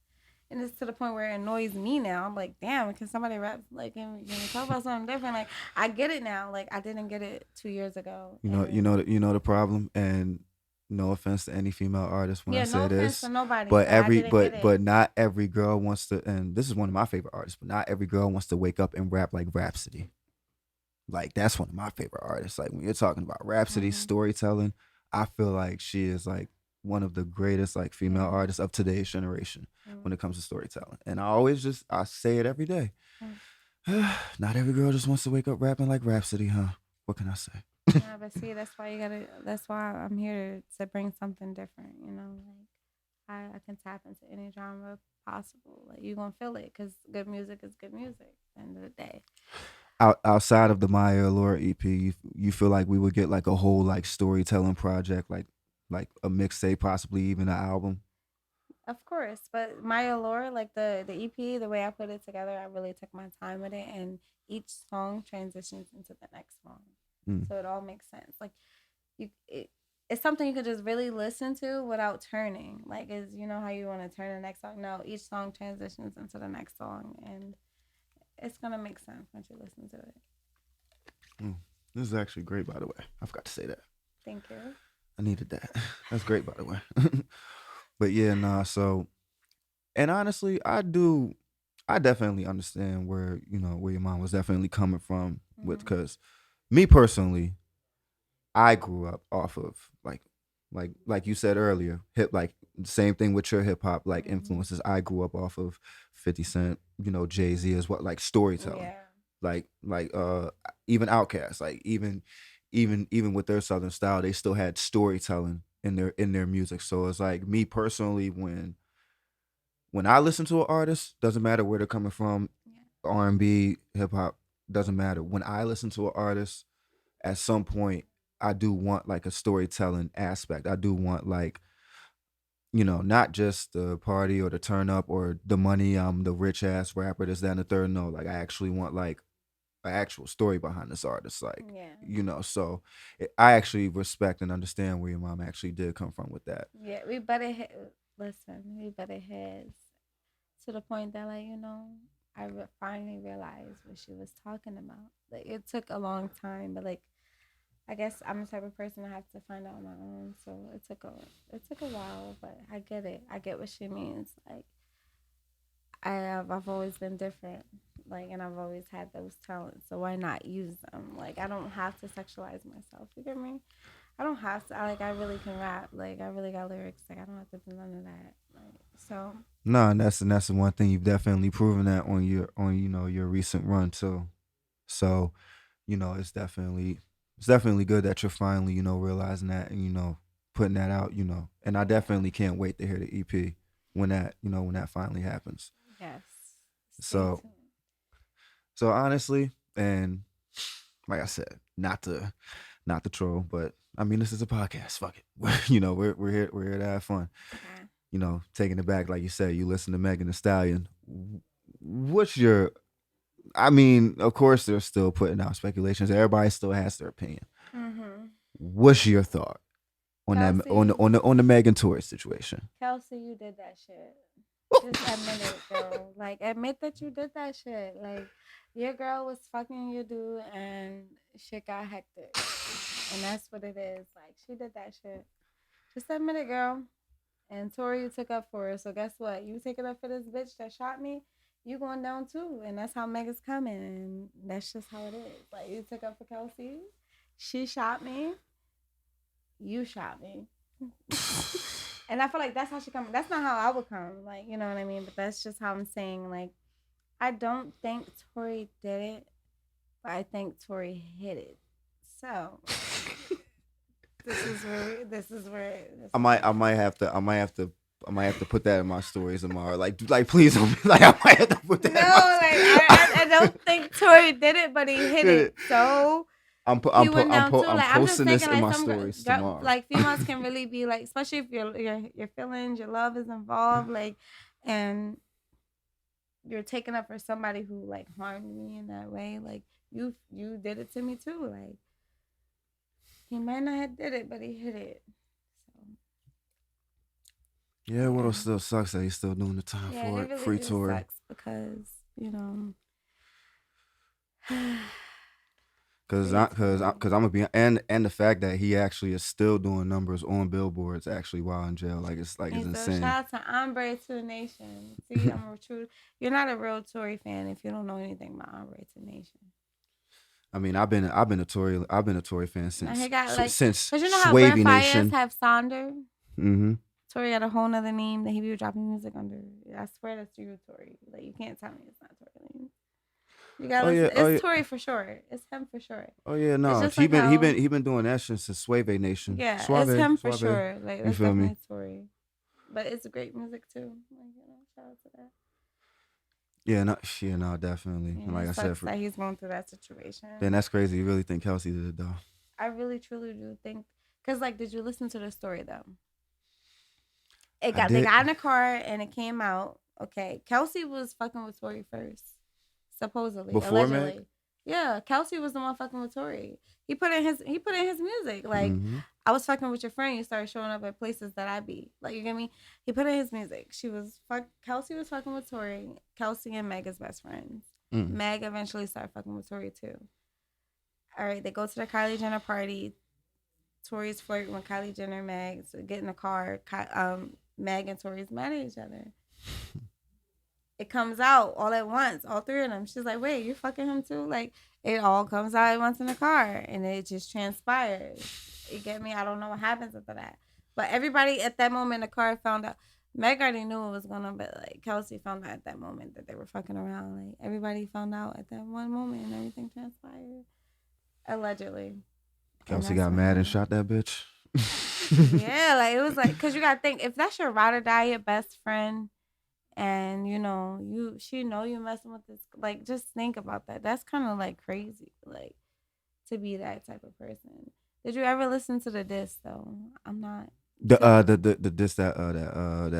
And it's to the point where it annoys me now. I'm like, damn, can somebody rap like and talk about something different? Like, I get it now. Like, I didn't get it 2 years ago. You know the problem, and no offense to any female artist when I Yeah, say no offense this, to nobody, but I didn't get it. but not every girl wants to, and this is one of my favorite artists, but not every girl wants to wake up and rap like Rhapsody. Like that's one of my favorite artists. Like when you're talking about Rhapsody storytelling, I feel like she is like one of the greatest like female artists of today's generation when it comes to storytelling. And I say it every day. Not every girl just wants to wake up rapping like Rhapsody, huh? What can I say? Yeah, but see, that's why I'm here to bring something different, like I can tap into any genre possible. Like you're gonna feel it because good music is good music at the end of the day. Outside of the Mya Allure EP, you feel like we would get like a whole like storytelling project, like a mixtape, possibly even an album. Of course, but Mya Allure, like the EP, the way I put it together, I really took my time with it, and each song transitions into the next song, so it all makes sense. Like it's something you could just really listen to without turning. Like is how you want to turn the next song. No, each song transitions into the next song, and it's gonna make sense once you listen to it. This is actually great, by the way. I forgot to say that. Thank you. I needed that. That's great, by the way. But yeah, nah. So, and honestly, I definitely understand where your mom was definitely coming from with, because me personally, I grew up off of like you said earlier, like same thing with your hip hop like influences. I grew up off of 50 Cent, Jay-Z as well, like storytelling. Yeah. like even Outkast, like even with their Southern style, they still had storytelling in their music. So it's like me personally, when I listen to an artist, doesn't matter where they're coming from, R&B, hip hop, doesn't matter. When I listen to an artist, at some point, I do want like a storytelling aspect. I do want like, not just the party or the turn up or the money. I'm the rich ass rapper. This, that, and the third. No, like I actually want like an actual story behind this artist. Like, so I actually respect and understand where your mom actually did come from with that. Yeah, we butted heads. Listen, we butted heads to the point that, like, finally realized what she was talking about. Like, it took a long time, but like, I guess I'm the type of person I have to find out on my own. So it took a while, but I get it. I get what she means. Like, I've always been different. Like, and I've always had those talents. So why not use them? Like, I don't have to sexualize myself. You get me? I don't have to. I really can rap. Like, I really got lyrics. Like, I don't have to do none of that. Like, so. No, and that's the one thing you've definitely proven that on your recent run too. So, it's definitely good that you're finally realizing that and putting that out. And I definitely can't wait to hear the EP when that finally happens. Yes. So honestly, and like I said, not to troll, but I mean this is a podcast. Fuck it. We're here to have fun. Okay. Taking it back, like you said, you listen to Megan Thee Stallion. What's your? I mean, of course, they're still putting out speculations. Everybody still has their opinion. Mm-hmm. What's your thought on Kelsey, that on the Megan Tory situation? Kelsey, you did that shit. Just admit it, girl. Like, admit that you did that shit. Like, your girl was fucking your dude and shit got hectic. And that's what it is. Like, she did that shit. Just admit it, girl. And Tori, you took up for her. So guess what? You taking up for this bitch that shot me, you going down too. And that's how Megan's coming. And that's just how it is. Like, you took up for Kelsey. She shot me. You shot me. And I feel like that's how she come. That's not how I would come. Like, you know what I mean? But that's just how I'm saying. Like, I don't think Tori did it, but I think Tori hit it. So this is where I might have to put that in my stories tomorrow. Like please don't be like, I might have to put that. No, I don't think Tori did it, but he hit it. So I'm posting this in my stories tomorrow. Like, females can really be like, especially if your feelings, your love is involved, like, and you're taking up for somebody who like harmed me in that way. Like, you did it to me too. Like, he might not have did it, but he hit it. So. Yeah, well, it still sucks that he's still doing the time for it. Really Free Tory. Sucks because Cause I'm gonna be and the fact that he actually is still doing numbers on billboards actually while in jail, like it's insane. Shout out to Ombre to the Nation. See, I'm a true. You're not a real Tory fan if you don't know anything about Ombre to the Nation. I mean, I've been a Tory fan since since because you know how Swavy Brent Nation. Fayez have Sonder. Mm-hmm. Tory got a whole nother name that he be dropping music under. I swear that's you, Tory. Like, you can't tell me it's not Tory Lanez. You gotta listen. It's Tory for sure. It's him for sure. Oh yeah, no, he been doing that since Swavy Nation. Yeah, Suave, it's him for Suave. sure. Like, you feel me? Tory, but it's great music too. Like, shout out to that. Yeah, no, definitely. Yeah, like I said, that he's going through that situation. Then that's crazy. You really think Kelsey did it though? I really, truly do think. Cause like, did you listen to the story though? They got in a car and it came out. Okay, Kelsey was fucking with Tory first. Supposedly, before allegedly. Meg? Yeah, Kelsey was the one fucking with Tory. He put in his music. Like, I was fucking with your friend. You started showing up at places that I be. Like, you get me? He put in his music. Kelsey was fucking with Tory. Kelsey and Meg is best friends. Meg eventually started fucking with Tory too. All right, they go to the Kylie Jenner party. Tory's flirting with Kylie Jenner and Meg. So get in the car. Meg and Tory's mad at each other. It comes out all at once, all three of them. She's like, wait, you fucking him too? Like, it all comes out at once in the car, and it just transpires. You get me? I don't know what happens after that. But everybody at that moment in the car found out. Meg already knew it was gonna, but like Kelsey found out at that moment that they were fucking around. Like everybody found out at that one moment, and everything transpired allegedly. And Kelsey that's got what mad and happened. shot that bitch. Yeah, like it was like, cause you gotta think, if that's your ride or die, your best friend, and she know you messing with this, like just think about that. That's kind of like crazy, like to be that type of person. Did you ever listen to the disc though? I'm not. The diss that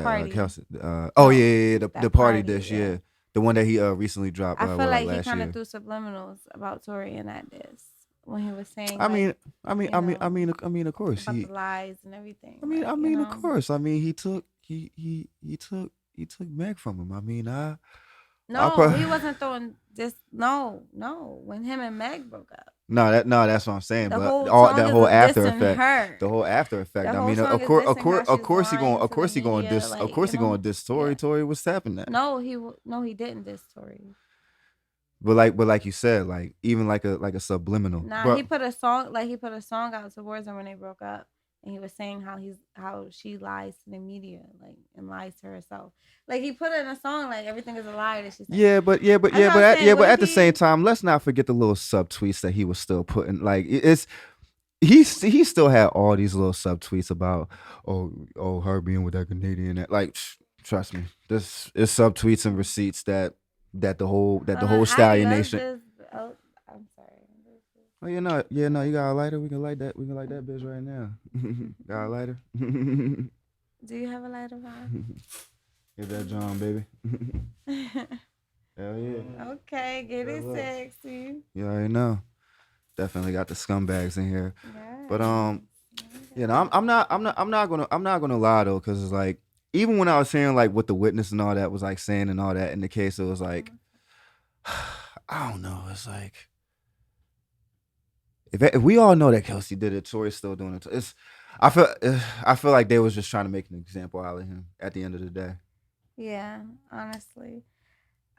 Party. Kelsey. Oh No, yeah, the that party party. dish, Yeah. yeah, the one that he recently dropped. I feel Like like he last kind of year. threw subliminals about Tori in that disc when he was saying I mean, like, of course about the he. lies and everything. I Like, mean, of course. I mean, he took Meg from him. I mean, I No, he pro- wasn't throwing this. No, no. When him and Meg broke up, no, that's what I'm saying. the But whole all song that is whole a after dissing effect, her. the whole after effect. The I whole mean, song is dissing how of she's course he going, lying to the media. of Like, course he going to diss Tory. Yeah. Tory was tapping that. No, no, he didn't diss Tori. But like you said, like even like a subliminal. Nah, But he put a song out towards her when they broke up, and he was saying how she lies to the media, like, and lies to herself. Like he put it in a song, like everything is a lie that she's saying. That's what I'm saying. What but if at the same he? time, let's not forget the little subtweets that he was still putting. Like it's he still had all these little subtweets about her being with that Canadian. Like trust me, this is subtweets and receipts that Hold the on, whole Ivy, Stallion let's Nation. just. Oh, I'm sorry. Oh no, you got a lighter. We can light that. We can light that bitch right now. Got a lighter. Do you have a lighter, Rob? Get that John, baby. Hell yeah. Okay, get it Look. sexy. You already know. Definitely got the scumbags in here. Yes. But I'm not gonna lie though, because it's like even when I was hearing like what the witness and all that was like saying and all that in the case, it was like I don't know. It's like if we all know that Kelsey did it, Tori's still doing it. It's I feel like they was just trying to make an example out of him at the end of the day. Yeah, honestly.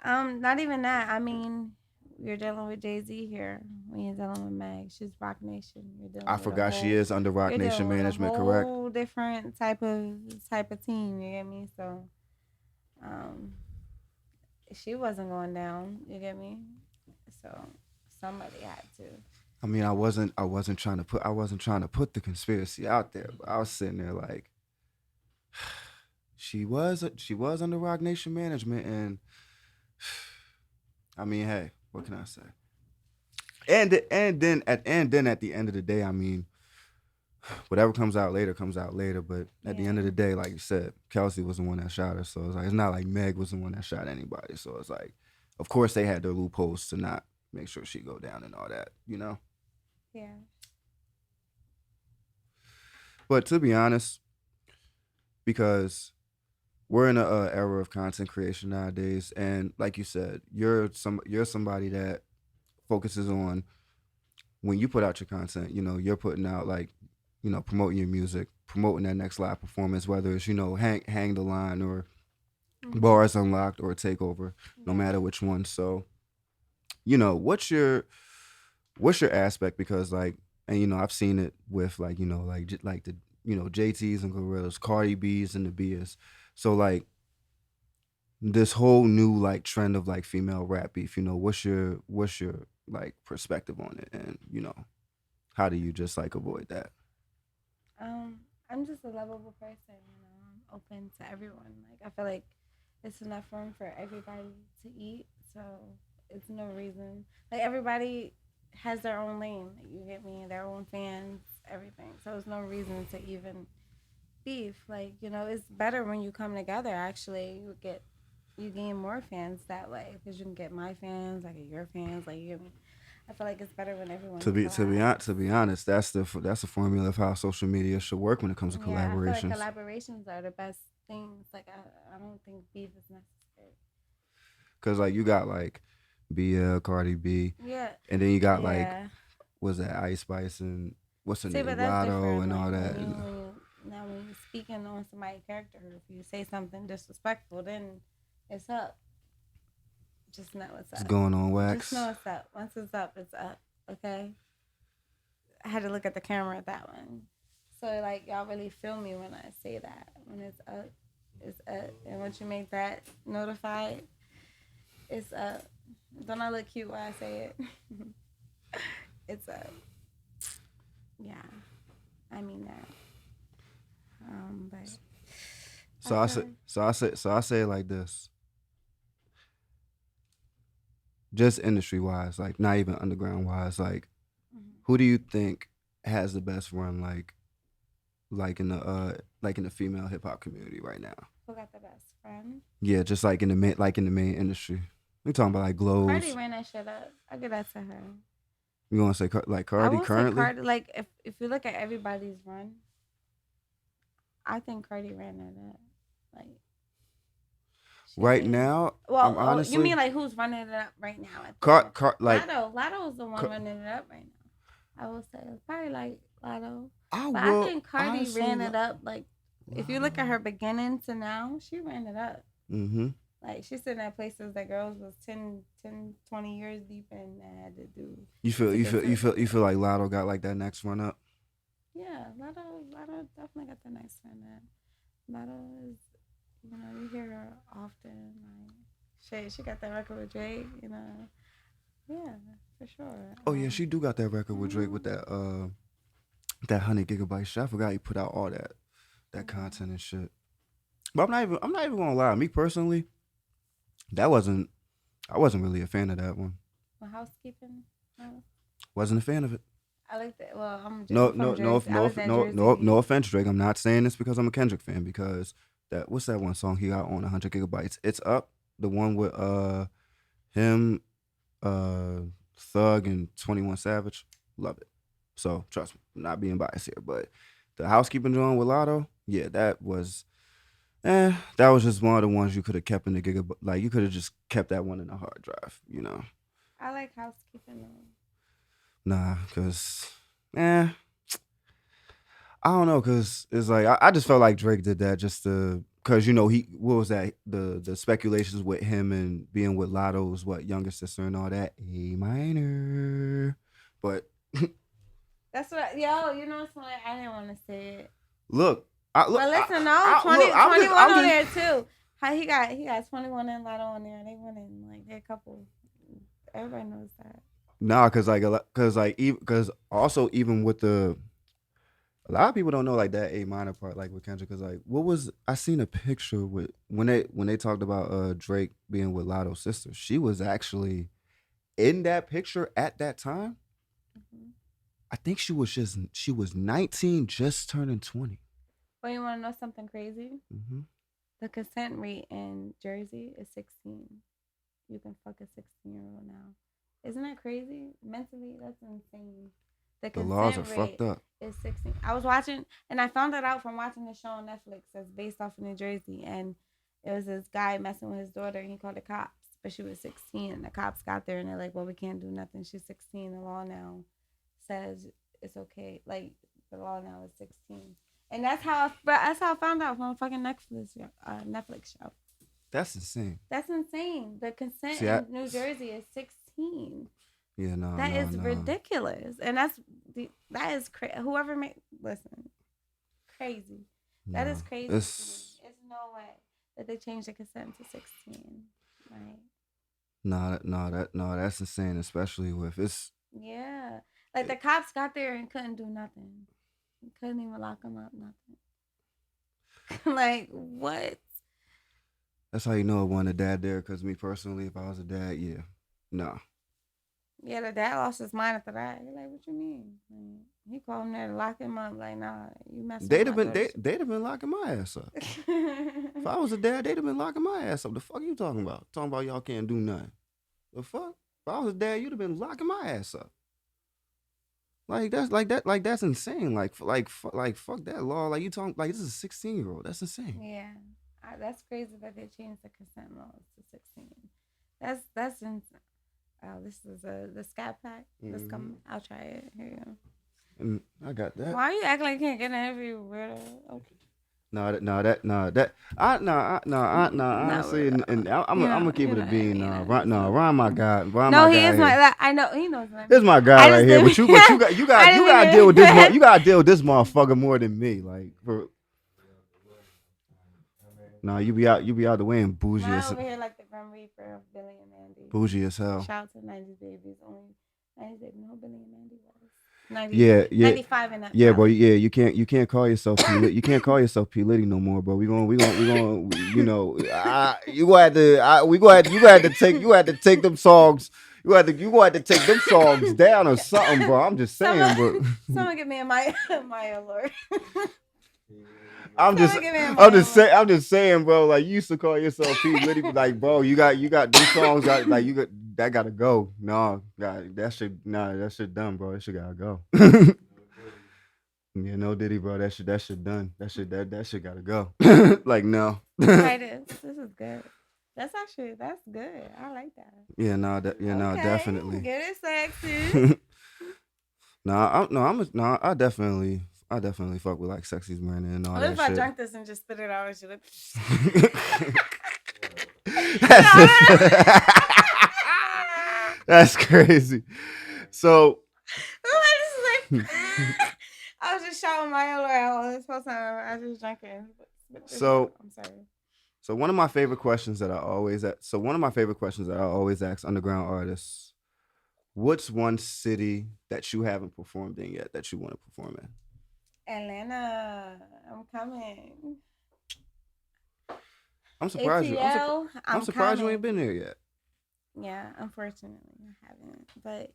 Not even that. I mean, you're dealing with Jay-Z here when you're dealing with Meg. She's Rock Nation. You're dealing I with forgot she is under Rock you're Nation dealing with management, a correct? whole different type of team, you get me? So um she wasn't going down, you get me? So somebody had to. I mean, I wasn't trying to put the conspiracy out there, but I was sitting there like she was under Rock Nation management, and I mean, hey, what can I say? And then at the end of the day, I mean, whatever comes out later comes out later. But at the end of the day, like you said, Kelsey was the one that shot her, so it's like it's not like Meg was the one that shot anybody. So it's like, of course they had their loopholes to not make sure she go down and all that, you know. Yeah. But to be honest, because we're in a era of content creation nowadays, and like you said, you're somebody that focuses on when you put out your content. You know, you're putting out like, you know, promoting your music, promoting that next live performance, whether it's, you know, hang the line or bars unlocked or a takeover, no matter which one. So, you know, what's your aspect? Because like, and you know, I've seen it with like, you know, like the, you know, JTs and Gorillas, Cardi B's and the B's. So like this whole new like trend of like female rap beef, you know, what's your like perspective on it, and you know, how do you just like avoid that? I'm just a lovable person, you know. I'm open to everyone. Like I feel like it's enough room for everybody to eat, so it's no reason. Like everybody has their own lane. Like, you get me, their own fans, everything. So there's no reason to even beef. Like, you know, it's better when you come together. Actually, you gain more fans that way because you can get my fans, I get your fans. Like, you get me. I feel like it's better when everyone. To be honest, that's the formula of how social media should work when it comes to collaborations. I feel like collaborations are the best things. Like I don't think beef is necessary. Cause like you got like BL, Cardi B, Yeah, and then you got like was that Ice Spice and what's her name, Lotto and all that. Now when you're speaking on somebody's character, if you say something disrespectful, then it's up. Just know it's up. It's going on wax. Just know it's up. Once it's up, it's up. Okay. I had to look at the camera at that one. So like y'all really feel me when I say that. When it's up, it's up. And once you make that notified, it's up. Don't I look cute when I say it? It's up. Yeah, I mean that. But I say it like this. Just industry wise, like not even underground wise, like who do you think has the best run, like in the female hip hop community right now? who got the best friend? Yeah, just like in the main industry. We talking about like Glows. Cardi ran that shit up. I give that to her. You want to say like I Cardi will currently? say Cardi. Like if you look at everybody's run, I think Cardi ran that up. Like Right did. now, Well, I'm honestly. you mean like who's running it up right now? Like Lotto's the one running it up right now. I will say it's probably like Lotto. I But will I think Cardi honestly ran it up. Like if you look at her beginning to now, she ran it up. Mm-hmm. Like she's sitting at places that girls was 10, 20 years deep in and had to do. You feel like Lotto got like that next run up? Yeah, Lotto definitely got the next one up. Lotto is, you hear her often. Like she got that record with Drake, Yeah, for sure. Oh yeah, she do got that record with Drake with that 100 gigabyte shit. I forgot he put out all that content and shit. But I'm not even gonna lie. Me personally, I wasn't really a fan of that one. Well, housekeeping. Wasn't a fan of it. I like that. Well, I'm No offense, Drake. I'm not saying this because I'm a Kendrick fan. Because what's that one song he got on 100 gigabytes? It's Up, the one with him, Thug and 21 Savage. Love it. So trust me, I'm not being biased here. But the housekeeping joint with Lotto, yeah, that was just one of the ones you could have kept in the gigabyte. Like you could have just kept that one in a hard drive. I like housekeeping though. Nah, cause, I don't know, cause it's like I just felt like Drake did that just to, cause what was that? The speculations with him and being with Lotto's younger sister and all that A minor, but that's what it's funny. I didn't want to say it. Look, but listen, 21 on there too. How he got 21 and Lotto on there. They went in like they're a couple. Everybody knows that. Nah, cause also even with a lot of people don't know like that A minor part like with Kendrick, cause like I seen a picture with when they talked about Drake being with Lotto's sister, she was actually in that picture at that time. Mm-hmm. I think she was 19, just turning 20. Well, you want to know something crazy? Mm-hmm. The consent rate in Jersey is 16. You can fuck a 16-year-old now. Isn't that crazy? Mentally, that's insane. The laws are fucked up. Is 16. I was watching, and I found that out from watching the show on Netflix that's based off of New Jersey. And it was this guy messing with his daughter, and he called the cops. But she was 16, and the cops got there, and they're like, well, we can't do nothing. She's 16. The law now says it's okay. Like, the law now is 16. And that's how I found out from a fucking Netflix show. That's insane. That's insane. The consent in New Jersey is 16. Yeah, no, that is ridiculous, and that is crazy. Whoever listen, crazy. That is crazy. There's no way that they changed the consent to 16. Right? That's insane. Especially with it's. Yeah, like the cops got there and couldn't do nothing. Couldn't even lock him up. Nothing. Like what? That's how you know it wasn't a dad there. Because me personally, if I was a dad, yeah, no. Yeah, the dad lost his mind after that. He's like, what you mean? He called him there to lock him up. Like, nah, you messing they'd have been locking my ass up. If I was a dad, they'd have been locking my ass up. The fuck you talking about? Talking about y'all can't do nothing. The fuck? If I was a dad, you'd have been locking my ass up. That's insane. Like fuck that law. Like you talking like this is a 16-year-old. That's insane. Yeah, that's crazy that they changed the consent laws to 16. That's insane. Oh, this is the Scat Pack. Let's come. I'll try it. Here you go. And I got that. Why you act like you can't get in every weirdo? Okay. Honestly, and I'm gonna keep it a bean. Ron, my guy. No, he is my. I know he knows. This is my guy right here. But you gotta deal with this. You gotta deal with this motherfucker more than me. Like, Nah, you be out the way and bougie Mine as over here like the Grim Reaper of Billy and Mandy. bougie as hell. Shout out to 90s babies. Only 90s babies. No, Billy and Mandy was. 90, Yeah, 95 and up. yeah, bro. probably. Yeah, you can't call yourself you can't call yourself P Liddy no more, bro. We gonna you know you gonna have to you gonna have to take them songs. You gonna have to take them songs down or something, bro. I'm just saying, bro. Someone give me a Mya Allure. I'm just saying, bro. Like you used to call yourself P Liddy, but like, bro, you got these songs that gotta go. No, God, that shit done, bro. That shit gotta go. Yeah, no Diddy, bro. That shit done. That shit gotta go. Like no. Try this. This is good. That's good. I like that. Yeah, no, definitely. Get it sexy. I definitely fuck with like Sexy's Marina and all What that if I shit. drank this and just spit it out? Should it? That's crazy. So I was just shouting Mya Allure all this whole time. I just drank it. So I'm sorry. So one of my favorite questions that I always ask underground artists: what's one city that you haven't performed in yet that you want to perform in? Atlanta, I'm coming. I'm surprised ATL, I'm surprised you coming. ain't been there yet. Yeah, unfortunately, I haven't. But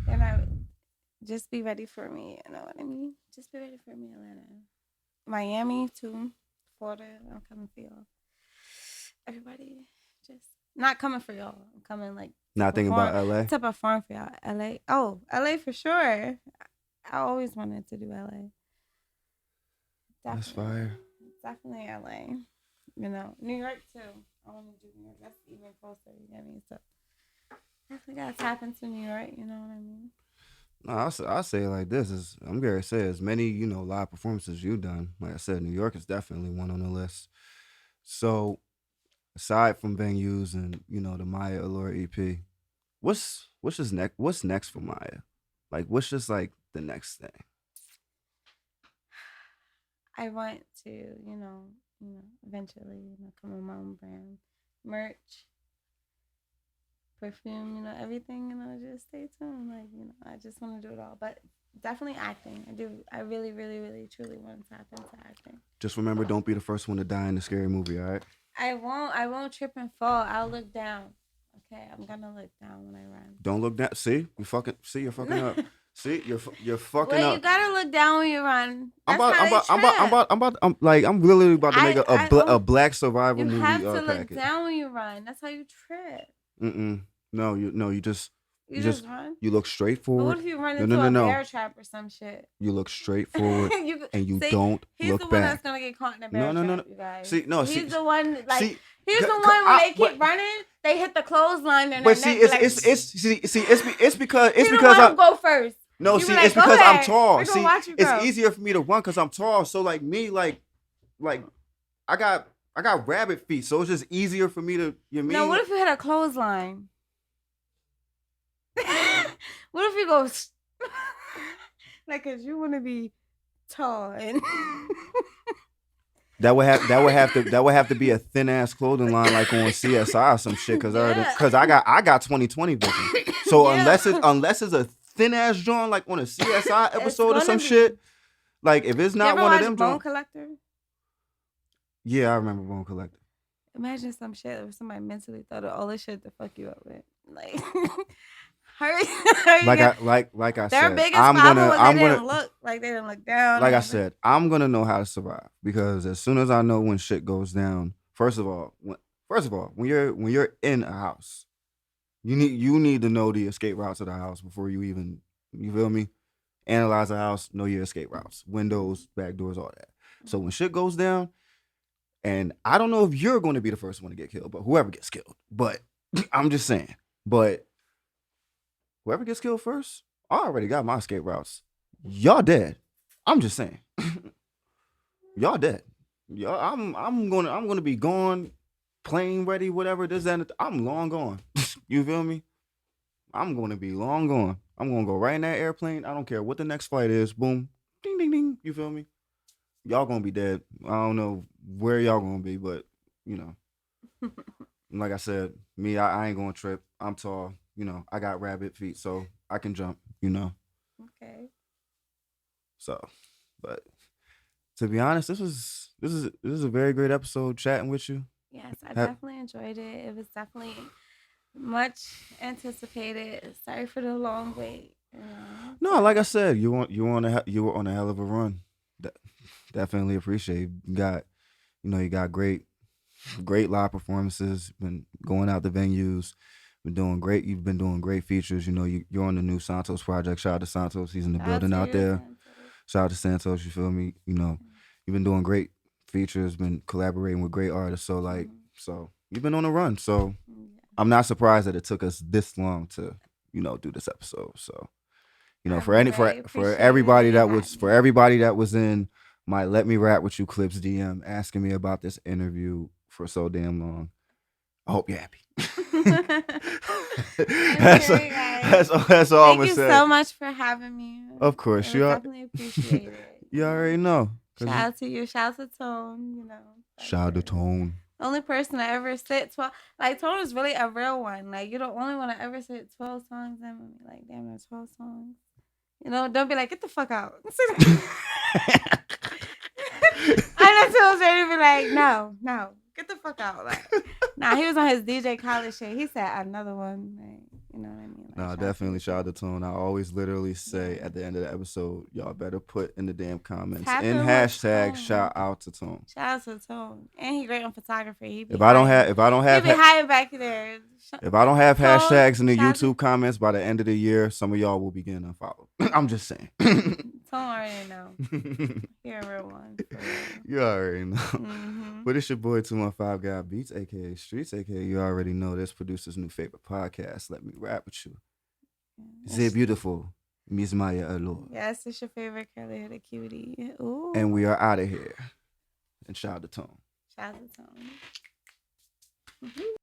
then I just be ready for me. You know what I mean? Just be ready for me, Atlanta, Miami too, Florida. I'm coming for y'all. Everybody, just not coming for y'all. I'm coming like Not thinking about LA. to perform for y'all. LA. Oh, LA for sure. I always wanted to do LA. That's fire. Definitely LA. You know, New York too. I want to do New York. That's even closer. You get me? So definitely gotta tap into New York. You know what I mean? No, I'll say it like this: I'm gonna say as many live performances you've done. Like I said, New York is definitely one on the list. So aside from venues and the Mya Allure EP, what's next? What's next for Mya? Like, what's just like the next thing? I want to, eventually, come with my own brand, merch, perfume, everything, just stay tuned. Like, I just want to do it all, but definitely acting. I really, really, really, truly want to tap into acting. Just remember, don't be the first one to die in the scary movie, all right? I won't trip and fall. I'll look down. Okay, I'm gonna look down when I run. Don't look down. See, you're fucking up. See, you're fucking Wait, up. you gotta look down when you run. I'm literally about to make a black survival movie You have to package. look down when you run. That's how you trip. No, you just run. you look straight forward. But what if you run into a bear trap or some shit? You look straight forward and you don't he's look the one back. that's gonna get caught in a bear trap. You guys. See, no, he's the one. Like see, he's the one when they keep running, they hit the clothesline. And but see, it's because I'm go first. No, see, it's because I'm tall. See, it's easier for me to run because I'm tall. So like me, like I got rabbit feet, so it's just easier for me to. No, what if you hit a clothesline? What if you go like, cause you want to be tall and that would have to be a thin ass clothing line like on CSI or some shit, cause I got 20/20 vision. So unless it's a thin ass joint like on a CSI episode or some shit, like if it's not one of them Bone Collector. Yeah, I remember Bone Collector. Imagine some shit where somebody mentally thought of all this shit to fuck you up with, like. Like I said, they didn't look down. Like I said, I'm gonna know how to survive because as soon as I know when shit goes down, first of all, when you're in a house, you need to know the escape routes of the house before you feel me? Analyze the house, know your escape routes, windows, back doors, all that. So when shit goes down, and I don't know if you're going to be the first one to get killed, but whoever gets killed, but I'm just saying, but. Whoever gets killed first, I already got my escape routes. Y'all dead. I'm just saying. Y'all dead. Y'all, I'm gonna be gone, plane ready, whatever. This and I'm long gone. You feel me? I'm gonna be long gone. I'm gonna go right in that airplane. I don't care what the next flight is. Boom, ding, ding, ding. You feel me? Y'all gonna be dead. I don't know where y'all gonna be, but you know, like I said, me, I ain't gonna trip. I'm tall, you know. I got rabbit feet, so I can jump, you know. Okay. So, but to be honest, this is a very great episode chatting with you. Yes, I definitely enjoyed it. It was definitely much anticipated. Sorry for the long wait. You know? No, like I said, you were on a hell of a run. Definitely appreciate it. You got great live performances. Been going out to venues. Been doing great. You've been doing great features. You know, you're on the new Santos project. Shout out to Santos. He's in the Shout out building to out you, there. Santos. Shout out to Santos. You feel me? You know, you've been doing great features. Been collaborating with great artists. So so you've been on a run. So I'm not surprised that it took us this long to, you know, do this episode. So, you know, for everybody that was in my Let Me Rap With You clips DM asking me about this interview for so damn long. I hope you're happy. That's all I'm gonna say. Thank you so much for having me. Of course, you definitely appreciate it. You already know. Shout out to you. Shout out to Tone. You know. Shout out to Tone. The only person that ever said 12, like Tone is really a real one. Like you're the only one that ever said 12 songs and be like, damn, there's 12 songs. You know, don't be like, get the fuck out. I know Tone's ready to be like, no, get the fuck out. Like, nah, he was on his DJ Khaled shit. He said another one. Like, you know what I mean? Like, no, definitely shout out to Tone. I always literally say at the end of the episode, y'all better put in the damn comments in hashtag shout out to Tone. Shout out to Tone, and he great on photography. If I don't have, he be hiding back there. If I don't have Tone, hashtags in the YouTube comments by the end of the year, some of y'all will be getting unfollowed. I'm just saying. Tone already know. You're a real one. You already know. But it's your boy 215 Guy Beats, aka Streets, aka you already know this producer's new favorite podcast. Let me rap with you. Zay beautiful, Miss Mya Allure. Yes, it's your favorite curly headed cutie. Ooh. And we are out of here. And shout out to Tone. Shout out to Tone.